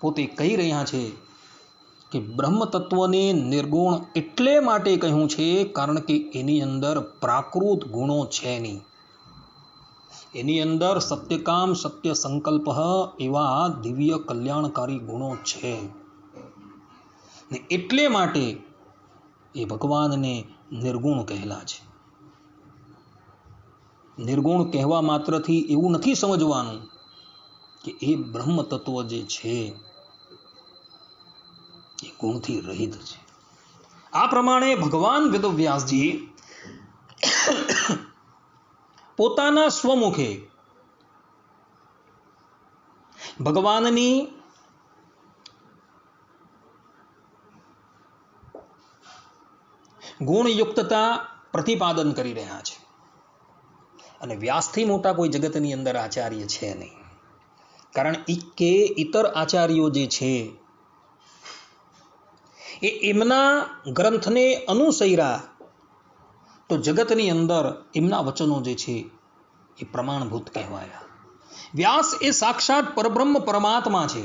પોતે કહી રહ્યા છે કે બ્રહ્મ તત્વને નિર્ગુણ એટલે માટે કહ્યું છે કારણ કે એની અંદર પ્રાકૃત ગુણો છે નહીં. એની અંદર સત્યકામ સત્ય સંકલ્પ એવા દિવ્ય કલ્યાણકારી ગુણો છે ને એટલે માટે એ ભગવાનને નિર્ગુણ કહેલા છે. નિર્ગુણ કહેવા માત્રથી એવું નથી સમજવાનું કે એ બ્રહ્મ તત્વ જે છે એ ગુણથી રહિત છે. આ પ્રમાણે ભગવાન વેદવ્યાસજી પોતાના સ્વમુખે ભગવાનની ગુણયુક્તતા પ્રતિપાદન કરી રહ્યા છે. અને વ્યાસથી મોટા કોઈ જગતની અંદર આચાર્ય છે નહીં. કારણ કે ઇતર આચાર્યો જે છે એ એમના ગ્રંથને અનુસર્યા તો જગતની અંદર એમના વચનો જે છે એ પ્રમાણભૂત કહેવાયા. વ્યાસ એ સાક્ષાત પરબ્રહ્મ પરમાત્મા છે,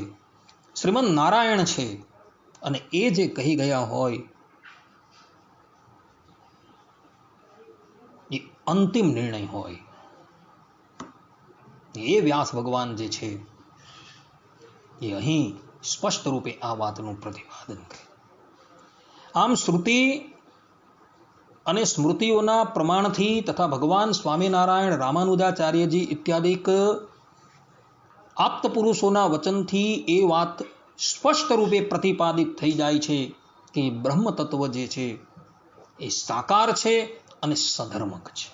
શ્રીમદ નારાયણ છે, અને એ જે કહી ગયા હોય એ અંતિમ નિર્ણય હોય. એ વ્યાસ ભગવાન જે છે એ અહીં સ્પષ્ટ રૂપે આ વાતનું પ્રતિપાદન કરે. આમ શ્રુતિ અને સ્મૃતિઓના પ્રમાણથી તથા ભગવાન સ્વામિનારાયણ રામાનુજાચાર્યજી ઇત્યાદિક આપ્ત પુરુષોના વચનથી એ વાત સ્પષ્ટ રૂપે પ્રતિપાદિત થઈ જાય છે કે બ્રહ્મ તત્વ જે છે એ સાકાર છે અને સધર્મક છે.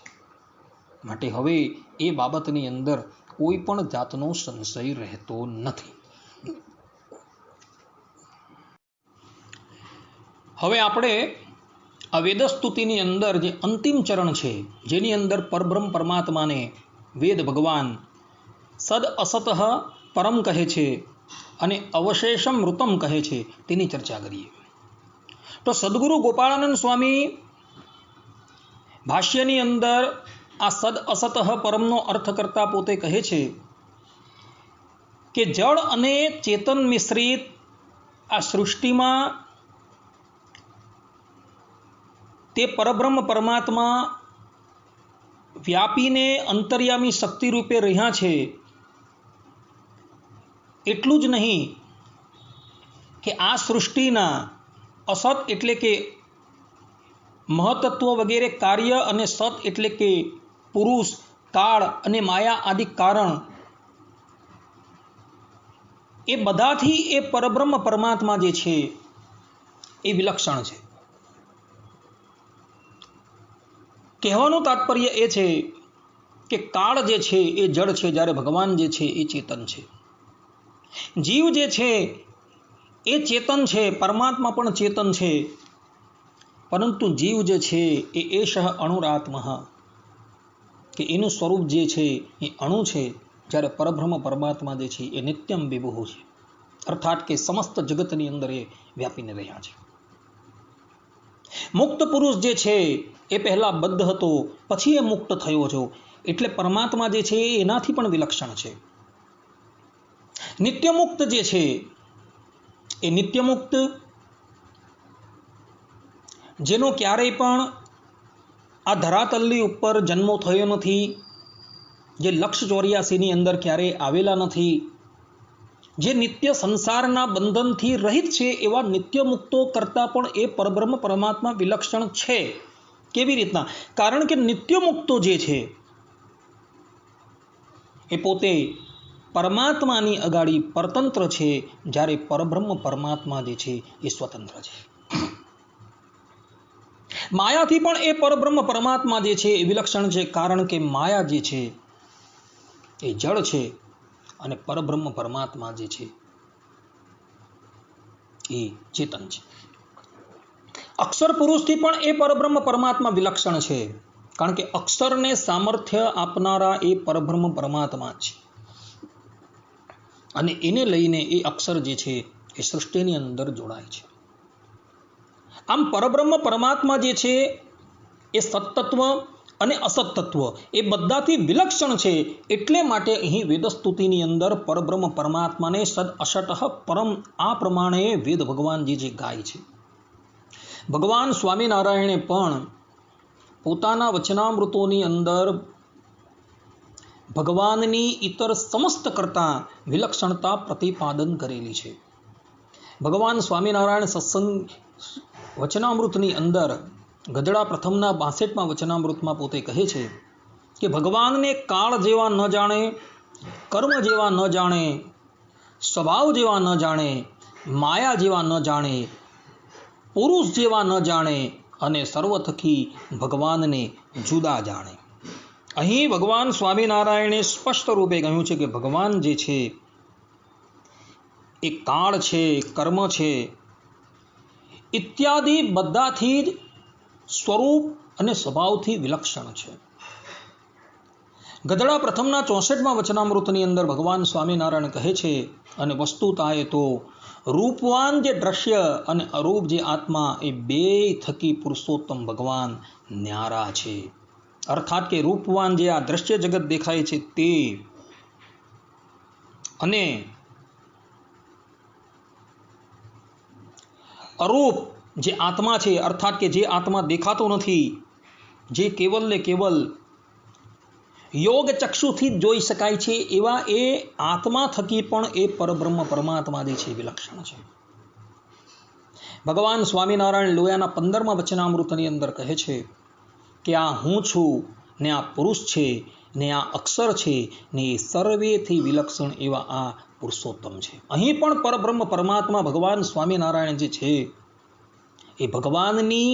માટે હવે એ બાબતની અંદર કોઈ પણ જાતનો સંશય રહેતો નથી. હવે આપણે આ વેદસ્તુતિની અંદર જે અંતિમ ચરણ છે જેની અંદર પરબ્રહ્મ પરમાત્માને વેદ ભગવાન સદ અસત પરમ કહે છે અને અવશેષમ મૃતમ કહે છે તેની ચર્ચા કરીએ. તો સદગુરુ ગોપાળાનંદ સ્વામી ભાષ્યની અંદર આ સદ અસત પરમનો અર્થ કરતા પોતે કહે છે કે જળ અને ચેતન મિશ્રિત આ સૃષ્ટિમાં તે પરબ્રહ્મ પરમાત્મા વ્યાપીને અંતર્યામી શક્તિ રૂપે રહ્યા છે. એટલું જ નહીં કે આ સૃષ્ટિના અસત એટલે કે મહતત્વ વગેરે કાર્ય અને સત એટલે કે પુરુષ, કાળ અને માયા આદિ કારણ એ બધાથી એ પરબ્રહ્મ પરમાત્મા જે છે એ વિલક્ષણ છે. કહેવાનું તાત્પર્ય એ છે કે કાળ જે છે એ જડ છે, જ્યારે ભગવાન જે છે એ ચેતન છે. જીવ જે છે એ ચેતન છે, પરમાત્મા પણ ચેતન છે, પરંતુ જીવ જે છે એ એષ અણુરાત્મ કે એનું સ્વરૂપ જે છે એ અણુ છે, જ્યારે પરબ્રહ્મ પરમાત્મા જે છે એ નિત્યમ વિભુ છે, અર્થાત કે સમસ્ત જગતની અંદર એ વ્યાપીને રહ્યા છે. મુક્ત પુરુષ જે છે એ પહેલા બદ્ધ હતો, પછી એ મુક્ત થયો છે, એટલે પરમાત્મા જે છે એ એનાથી પણ વિલક્ષણ છે. નિત્યમુક્ત જે છે એ નિત્યમુક્ત જેનો ક્યારેય પણ આ ધરાતલની ઉપર જન્મો થયો નથી, જે લક્ષ 84ની અંદર ક્યારેય આવેલા નથી, જે નિત્ય સંસારના બંધનથી રહિત છે, એવા નિત્યમુક્તો કરતાં પણ એ પરબ્રહ્મ પરમાત્મા વિલક્ષણ છે. કેવી રીતના? કારણ કે નિત્યમુક્તો જે છે એ પોતે પરમાત્માની અગાડી પરતંત્ર છે, જ્યારે પરબ્રહ્મ પરમાત્મા જે છે એ સ્વતંત્ર છે. માયાથી પણ એ પરબ્રહ્મ પરમાત્મા જે છે એ વિલક્ષણ છે, કારણ કે માયા જે છે એ જળ છે અને પરબ્રહ્મ પરમાત્મા જે છે એ ચેતન છે. અક્ષર પુરુષથી પણ એ પરબ્રહ્મ પરમાત્મા વિલક્ષણ છે, કારણ કે અક્ષરને સામર્થ્ય આપનારા એ પરબ્રહ્મ પરમાત્મા છે, અને એને લઈને એ અક્ષર જે છે એ સૃષ્ટિની અંદર જોડાય છે. આમ પરબ્રહ્મ પરમાત્મા જે છે એ સત્તત્વ અને અસત તત્વ એ બધાથી વિલક્ષણ છે. એટલે માટે અહીં વેદસ્તુતિની અંદર પરબ્રહ્મ પરમાત્માને સદ અસત પરમ આ પ્રમાણે વેદ ભગવાનજી જે ગાય છે. ભગવાન સ્વામિનારાયણે પણ પોતાના વચનામૃતોની અંદર ભગવાનની ઇતર સમસ્ત કરતા વિલક્ષણતા પ્રતિપાદન કરેલી છે. ભગવાન સ્વામિનારાયણ સત્સંગ વચનામૃતની અંદર ગધડા પ્રથમના 62મા વચનામૃતમાં પોતે કહે છે કે ભગવાનને કાળ જેવા ન જાણે, કર્મ જેવા ન જાણે, સ્વભાવ જેવા ન જાણે, માયા જેવા ન જાણે, પુરુષ જેવા ન જાણે અને સર્વ થકી ભગવાનને જુદા જાણે. અહીં ભગવાન સ્વામિનારાયણે સ્પષ્ટ રૂપે કહ્યું છે કે ભગવાન જે છે એ કાળ છે, કર્મ છે ઇત્યાદિ બધાથી જ સ્વરૂપ અને સ્વભાવથી વિલક્ષણ છે. ગધડા પ્રથમના 64મા વચનામૃતની અંદર ભગવાન સ્વામિનારાયણ કહે છે અને વસ્તુતાએ તો રૂપવાન જે દ્રશ્ય અને અરૂપ જે આત્મા એ બે થકી પુરુષોત્તમ ભગવાન ન્યારા છે. અર્થાત કે રૂપવાન જે આ દ્રશ્ય જગત દેખાય છે તે અને અરૂપ જે આત્મા છે, અર્થાત કે જે આત્મા દેખાતો નથી, જે કેવલ ને કેવલ યોગ ચક્ષુથી જ જોઈ શકાય છે, એવા એ આત્મા થકી પણ એ પરબ્રહ્મ પરમાત્મા જે છે વિલક્ષણ છે. ભગવાન સ્વામિનારાયણ લોયાના 15મા વચનામૃતની અંદર કહે છે કે આ હું છું ને આ પુરુષ છે ને આ અક્ષર છે ને એ સર્વેથી વિલક્ષણ એવા આ પુરુષોત્તમ છે. અહીં પણ પરબ્રહ્મ પરમાત્મા ભગવાન સ્વામિનારાયણ જે છે એ ભગવાનની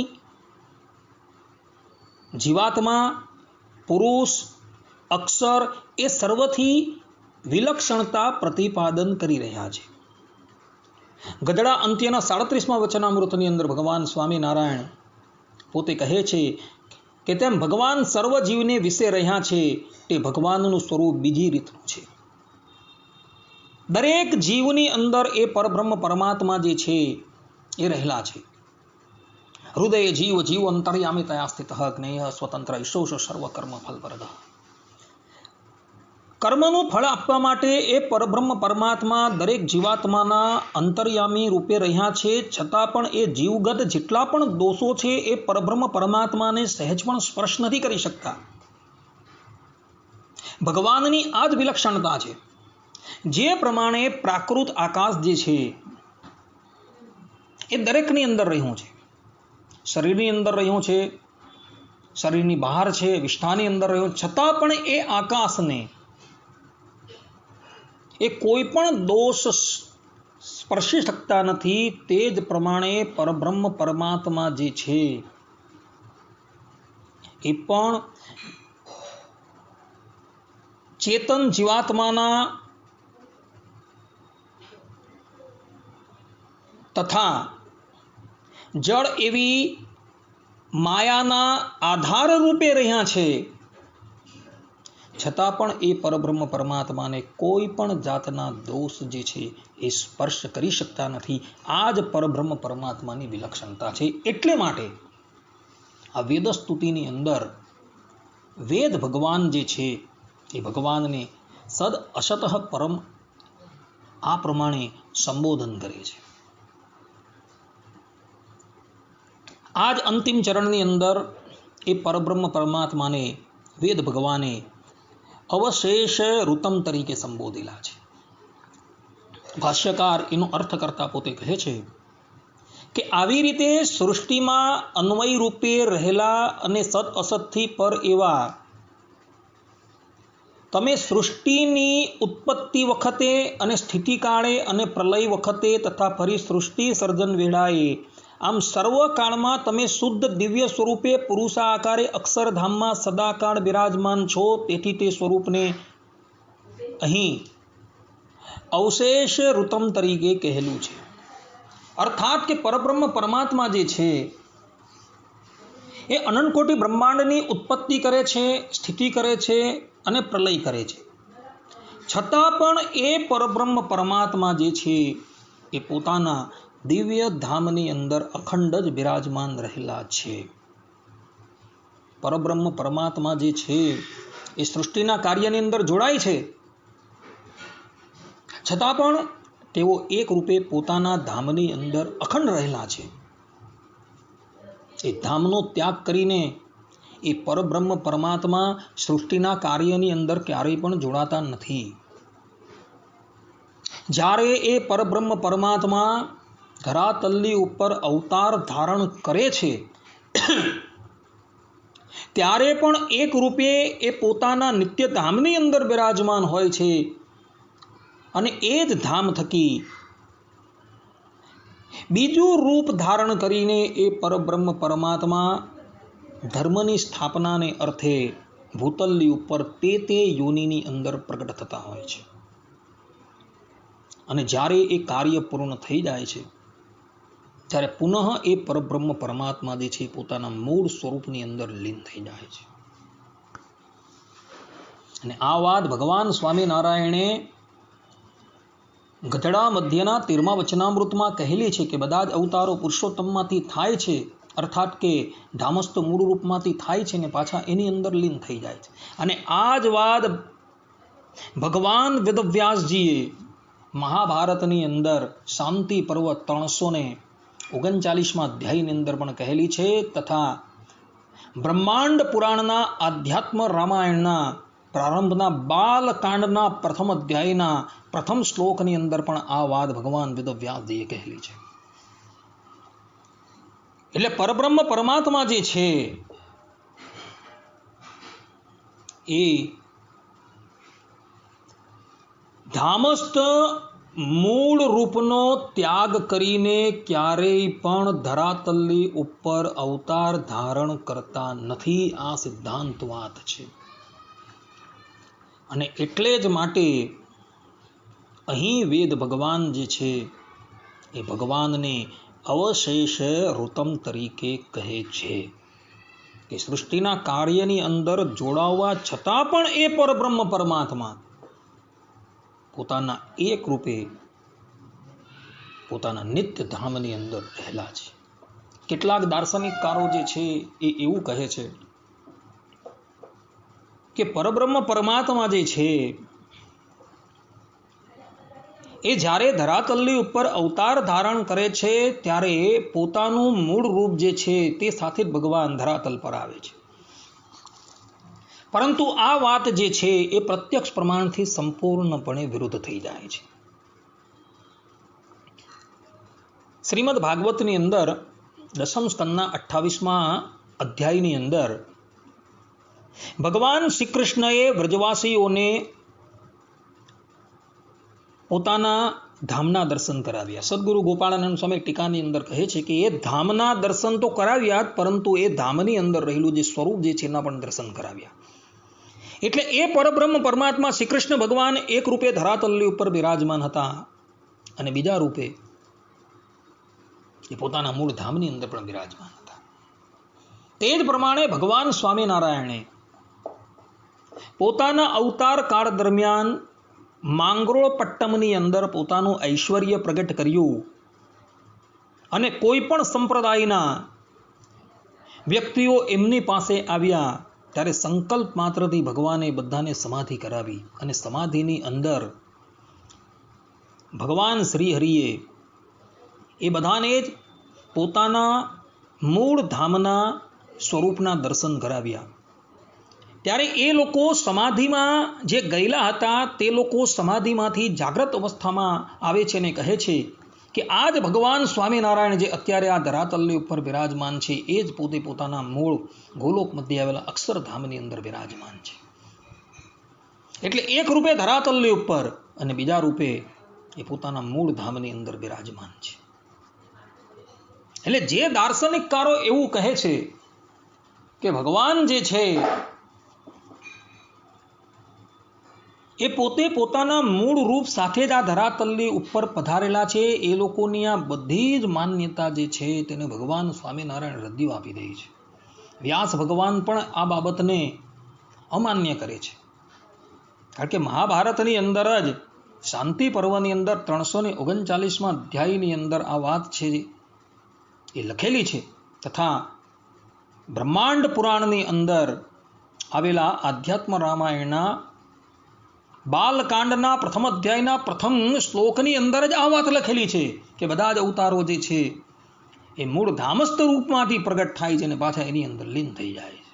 જીવાત્મા, પુરુષ, અક્ષર એ સર્વથી વિલક્ષણતા પ્રતિપાદન કરી રહ્યા છે. ગધડા અંત્યના 37મા વચનામૃતની અંદર ભગવાન સ્વામિનારાયણ પોતે કહે છે કે તેમ ભગવાન સર્વ જીવને વિશે રહ્યા છે તે ભગવાનનું સ્વરૂપ બીજી રીતનું છે. દરેક જીવની અંદર એ પરબ્રહ્મ પરમાત્મા જે છે એ રહેલા છે. હૃદય જીવ જીવ અંતર્યામી તયા સ્થિત જ્ઞેય સ્વતંત્ર ઈશોષ સર્વ કર્મ ફલપ્રદ. કર્મનું ફળ આપવા માટે એ પરબ્રહ્મ પરમાત્મા દરેક જીવાત્માના અંતર્યામી રૂપે રહ્યા છે. છતાં પણ એ જીવગત જેટલા પણ દોષો છે એ પરબ્રહ્મ પરમાત્માને સહેજ પણ સ્પર્શ નથી કરી શકતા. ભગવાનની આ જ વિલક્ષણતા છે. જે પ્રમાણે પ્રાકૃત આકાશ જે છે એ દરેકની અંદર રહ્યું છે, શરીરની અંદર રહ્યું છે, શરીરની બહાર છે, વિષ્ઠાની અંદર રહ્યું, છતાં પણ એ આકાશને એ કોઈ પણ દોષ સ્પર્શી શકતા નથી. તે જ પ્રમાણે પરબ્રહ્મ પરમાત્મા જે છે એ પણ ચેતન જીવાત્માના તથા જળ એવી માયાના આધાર રૂપે રહ્યા છે. છતાં પણ એ પરબ્રહ્મ પરમાત્માને કોઈ પણ જાતના દોષ જે છે એ સ્પર્શ કરી શકતા નથી. આ જ પરબ્રહ્મ પરમાત્માની વિલક્ષણતા છે. એટલે માટે આ વેદસ્તુતિની અંદર વેદ ભગવાન જે છે એ ભગવાનને સદ અસત પરમ આ પ્રમાણે સંબોધન કરે છે. આ જ અંતિમ ચરણની અંદર એ પરબ્રહ્મ પરમાત્માને વેદ ભગવાને અવશેષ ઋતમ તરીકે સંબોધેલા છે. ભાષ્યકાર એનો અર્થ કરતા પોતે કહે છે કે આવી રીતે સૃષ્ટિમાં અન્વય રૂપે રહેલા અને સત અસતથી પર એવા તમે સૃષ્ટિની ઉત્પત્તિ વખતે અને સ્થિતિકાળે અને પ્રલય વખતે તથા ફરી સૃષ્ટિ સર્જન વેળાએ આમ સર્વકાળમાં તમે શુદ્ધ દિવ્ય સ્વરૂપે પુરુષા આકારે અક્ષરધામમાં સદાકાળ બિરાજમાન છો. તેથી તે સ્વરૂપને અહીં અવશેષ ઋતમ તરીકે કહેલું છે. અર્થાત કે પરબ્રહ્મ પરમાત્મા જે છે એ અનંતકોટી બ્રહ્માંડની ઉત્પત્તિ કરે છે, સ્થિતિ કરે છે અને પ્રલય કરે છે. છતાં પણ એ પરબ્રહ્મ પરમાત્મા જે છે એ પોતાના દિવ્ય ધામની અંદર અખંડ જ બિરાજમાન રહેલા છે. પરબ્રહ્મ પરમાત્મા જે છે એ સૃષ્ટિના કાર્યની અંદર જોડાય છે, છતાં પણ તેઓ એક રૂપે પોતાના ધામની અંદર અખંડ રહેલા છે. એ ધામનો ત્યાગ કરીને એ પરબ્રહ્મ પરમાત્મા સૃષ્ટિના કાર્યની અંદર ક્યારેય પણ જોડાતા નથી. જ્યારે એ પરબ્રહ્મ પરમાત્મા ધરાતલની ઉપર અવતાર ધારણ કરે છે ત્યારે પણ એક રૂપે એ પોતાના નિત્ય ધામની અંદર બિરાજમાન હોય છે અને એ જ ધામ થકી બીજું રૂપ ધારણ કરીને એ પરબ્રહ્મ પરમાત્મા ધર્મની સ્થાપનાને અર્થે ભૂતલની ઉપર તે યોનિની અંદર પ્રગટ થતા હોય છે. અને જ્યારે એ કાર્ય પૂર્ણ થઈ જાય છે ત્યારે પુનઃ એ પરબ્રહ્મ પરમાત્મા જે છે પોતાના મૂળ સ્વરૂપની અંદર લીન થઈ જાય છે. અને આ વાત ભગવાન સ્વામિનારાયણે ગધડા મધ્યના 13મા વચનામૃતમાં કહેલી છે કે બધા જ અવતારો પુરુષોત્તમમાંથી થાય છે, અર્થાત કે ધામસ્થ મૂળ રૂપમાંથી થાય છે ને પાછા એની અંદર લીન થઈ જાય છે. અને આ જ વાત ભગવાન વેદવ્યાસજીએ મહાભારતની અંદર શાંતિ પર્વ 339મા અધ્યાયની અંદર પણ કહેલી છે, તથા બ્રહ્માંડ પુરાણના આધ્યાત્મ રામાયણના પ્રારંભના બાલકાંડના પ્રથમ અધ્યાયના પ્રથમ શ્લોકની અંદર પણ આ વાત ભગવાન વેદવ્યાસજીએ કહેલી છે. એટલે પરબ્રહ્મ પરમાત્મા જે છે એ ધામસ્થ મૂળ રૂપનો ત્યાગ કરીને ક્યારેય પણ ધરાતલની ઉપર અવતાર ધારણ કરતા નથી. આ સિદ્ધાંત વાત છે. અને એટલે જ માટે અહીં વેદ ભગવાન જે છે એ ભગવાનને અવશેષ ઋતમ તરીકે કહે છે કે સૃષ્ટિના કાર્યની અંદર જોડાવા છતાં પણ એ પરબ્રહ્મ પરમાત્મા પોતાના એક રૂપે પોતાના નિત્ય ધામની અંદર રહેલા છે. કેટલાક દાર્શનિકકારો જે છે એ એવું કહે છે કે પરબ્રહ્મ પરમાત્મા જે છે એ જ્યારે ધરાતલની ઉપર અવતાર ધારણ કરે છે ત્યારે પોતાનું મૂળ રૂપ જે છે તે સાથે જ ભગવાન ધરાતલ પર આવે છે. પરંતુ આ વાત જે છે એ પ્રત્યક્ષ પ્રમાણથી સંપૂર્ણપણે વિરુદ્ધ થઈ જાય છે. શ્રીમદ ભાગવતની અંદર 10મ સ્કંદના 28મા અધ્યાયની અંદર ભગવાન શ્રી કૃષ્ણએ વ્રજવાસીઓને પોતાના ધામના દર્શન કરાવ્યા. સદગુરુ ગોપાળાનંદ સ્વામી ટીકાની અંદર કહે છે કે એ ધામના દર્શન તો કરાવ્યા જ, પરંતુ એ ધામની અંદર રહેલું જે સ્વરૂપ જે છે એના પણ દર્શન કરાવ્યા. એટલે એ પરબ્રહ્મ પરમાત્મા શ્રી કૃષ્ણ ભગવાન એક રૂપે ધરાતલની ઉપર બિરાજમાન હતા અને બીજા રૂપે એ પોતાના મૂળ ધામની અંદર પણ બિરાજમાન હતા. તે જ પ્રમાણે ભગવાન સ્વામિનારાયણે પોતાના અવતાર કાળ દરમિયાન માંગરોળ પટ્ટમની અંદર પોતાનું ઐશ્વર્ય પ્રગટ કર્યું અને કોઈ પણ સંપ્રદાયના વ્યક્તિઓ એમની પાસે આવ્યા ત્યારે સંકલ્પ માત્રથી ભગવાને બધાને સમાધિ કરાવી અને સમાધિની અંદર ભગવાન શ્રી હરિએ એ બધાને જ પોતાના મૂળ ધામના સ્વરૂપના દર્શન કરાવ્યા. ત્યારે એ લોકો સમાધિમાં જે ગયેલા હતા તે લોકો સમાધિમાંથી જાગ્રત અવસ્થામાં આવે છે અને કહે છે કે આ જ ભગવાન સ્વામિનારાયણ જે અત્યારે આ ધરાતલની ઉપર બિરાજમાન છે એ જ પોતે પોતાના મૂળ ગોલોક મધ્ય આવેલા અક્ષરધામની અંદર બિરાજમાન છે. એટલે એક રૂપે ધરાતલની ઉપર અને બીજા રૂપે એ પોતાના મૂળ ધામની અંદર બિરાજમાન છે. એટલે જે દાર્શનિકકારો એવું કહે છે કે ભગવાન જે છે એ પોતે પોતાના મૂળ રૂપ સાથે જ આ ધરાતલની ઉપર પધારેલા છે, એ લોકોની આ બધી જ માન્યતા જે છે તેને ભગવાન સ્વામિનારાયણ રદ્દીઓ આપી દે છે. વ્યાસ ભગવાન પણ આ બાબતને અમાન્ય કરે છે. કારણ કે મહાભારતની અંદર જ શાંતિ પર્વની અંદર 339મા અધ્યાયની અંદર આ વાત છે એ લખેલી છે. તથા બ્રહ્માંડ પુરાણની અંદર આવેલા આધ્યાત્મ રામાયણના બાલકાંડના પ્રથમ અધ્યાયના પ્રથમ શ્લોકની અંદર જ આ વાત લખેલી છે કે બધા જ અવતારો જે છે એ મૂળ ધામસ્થ રૂપમાંથી પ્રગટ થાય છે અને પાછા એની અંદર લીન થઈ જાય છે.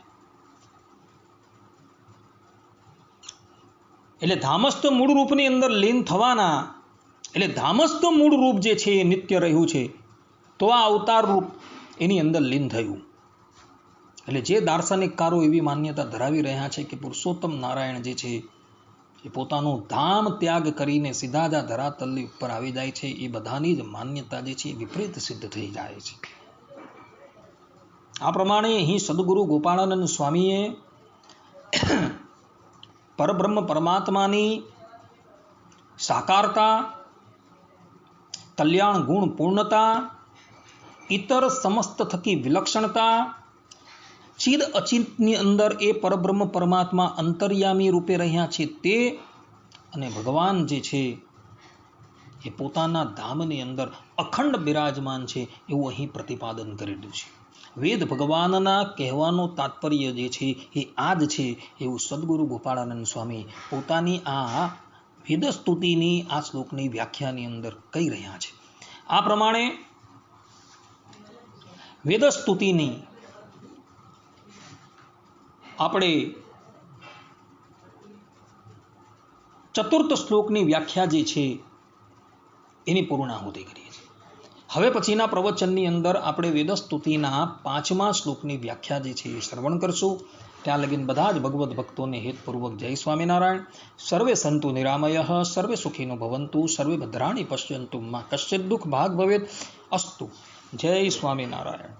એટલે ધામસ્થ મૂળ રૂપની અંદર લીન થવાના, એટલે ધામસ્થ મૂળ રૂપ જે છે એ નિત્ય રહ્યું છે, તો આ અવતાર રૂપ એની અંદર લીન થયું. એટલે જે દાર્શનિકકારો એવી માન્યતા ધરાવી રહ્યા છે કે પુરુષોત્તમ નારાયણ જે છે એ પોતાનું ધામ ત્યાગ કરીને સીધા જ આ ધરાતલની ઉપર આવી જાય છે, એ બધાની જ માન્યતા જે છે એ વિપરીત સિદ્ધ થઈ જાય છે. આ પ્રમાણે અહીં સદગુરુ ગોપાળાનંદ સ્વામીએ પરબ્રહ્મ પરમાત્માની સાકારતા, કલ્યાણ ગુણ પૂર્ણતા, ઇતર સમસ્ત થકી વિલક્ષણતા, ચિદ અચિંતની અંદર એ પરબ્રહ્મ પરમાત્મા અંતર્યામી રૂપે રહ્યા છે તે, અને ભગવાન જે છે એ પોતાના ધામની અંદર અખંડ બિરાજમાન છે એવું અહીં પ્રતિપાદન કરેલું છે. વેદ ભગવાનના કહેવાનો તાત્પર્ય જે છે એ આ જ છે એવું સદગુરુ ગોપાળાનંદ સ્વામી પોતાની આ વેદસ્તુતિની આ શ્લોકની વ્યાખ્યાની અંદર કહી રહ્યા છે. આ પ્રમાણે વેદસ્તુતિની આપણે ચતુર્થ શ્લોકની વ્યાખ્યા જે છે એની પૂર્ણાહુતિ કરીએ છીએ. હવે પછીના પ્રવચનની અંદર આપણે વેદસ્તુતિના 5મા શ્લોકની વ્યાખ્યા જે છે એ શ્રવણ કરશું. ત્યાં લગીન બધા જ ભગવદ્ ભક્તોને હેતપૂર્વક જય સ્વામિનારાયણ. સર્વે સંતુ નિરામયઃ, સર્વે સુખીનો ભવંતુ, સર્વે ભદ્રાણી પશ્યન્તુ, મા કશ્ચિદ દુઃખ ભાગ ભવેત. અસ્તુ. જય સ્વામિનારાયણ.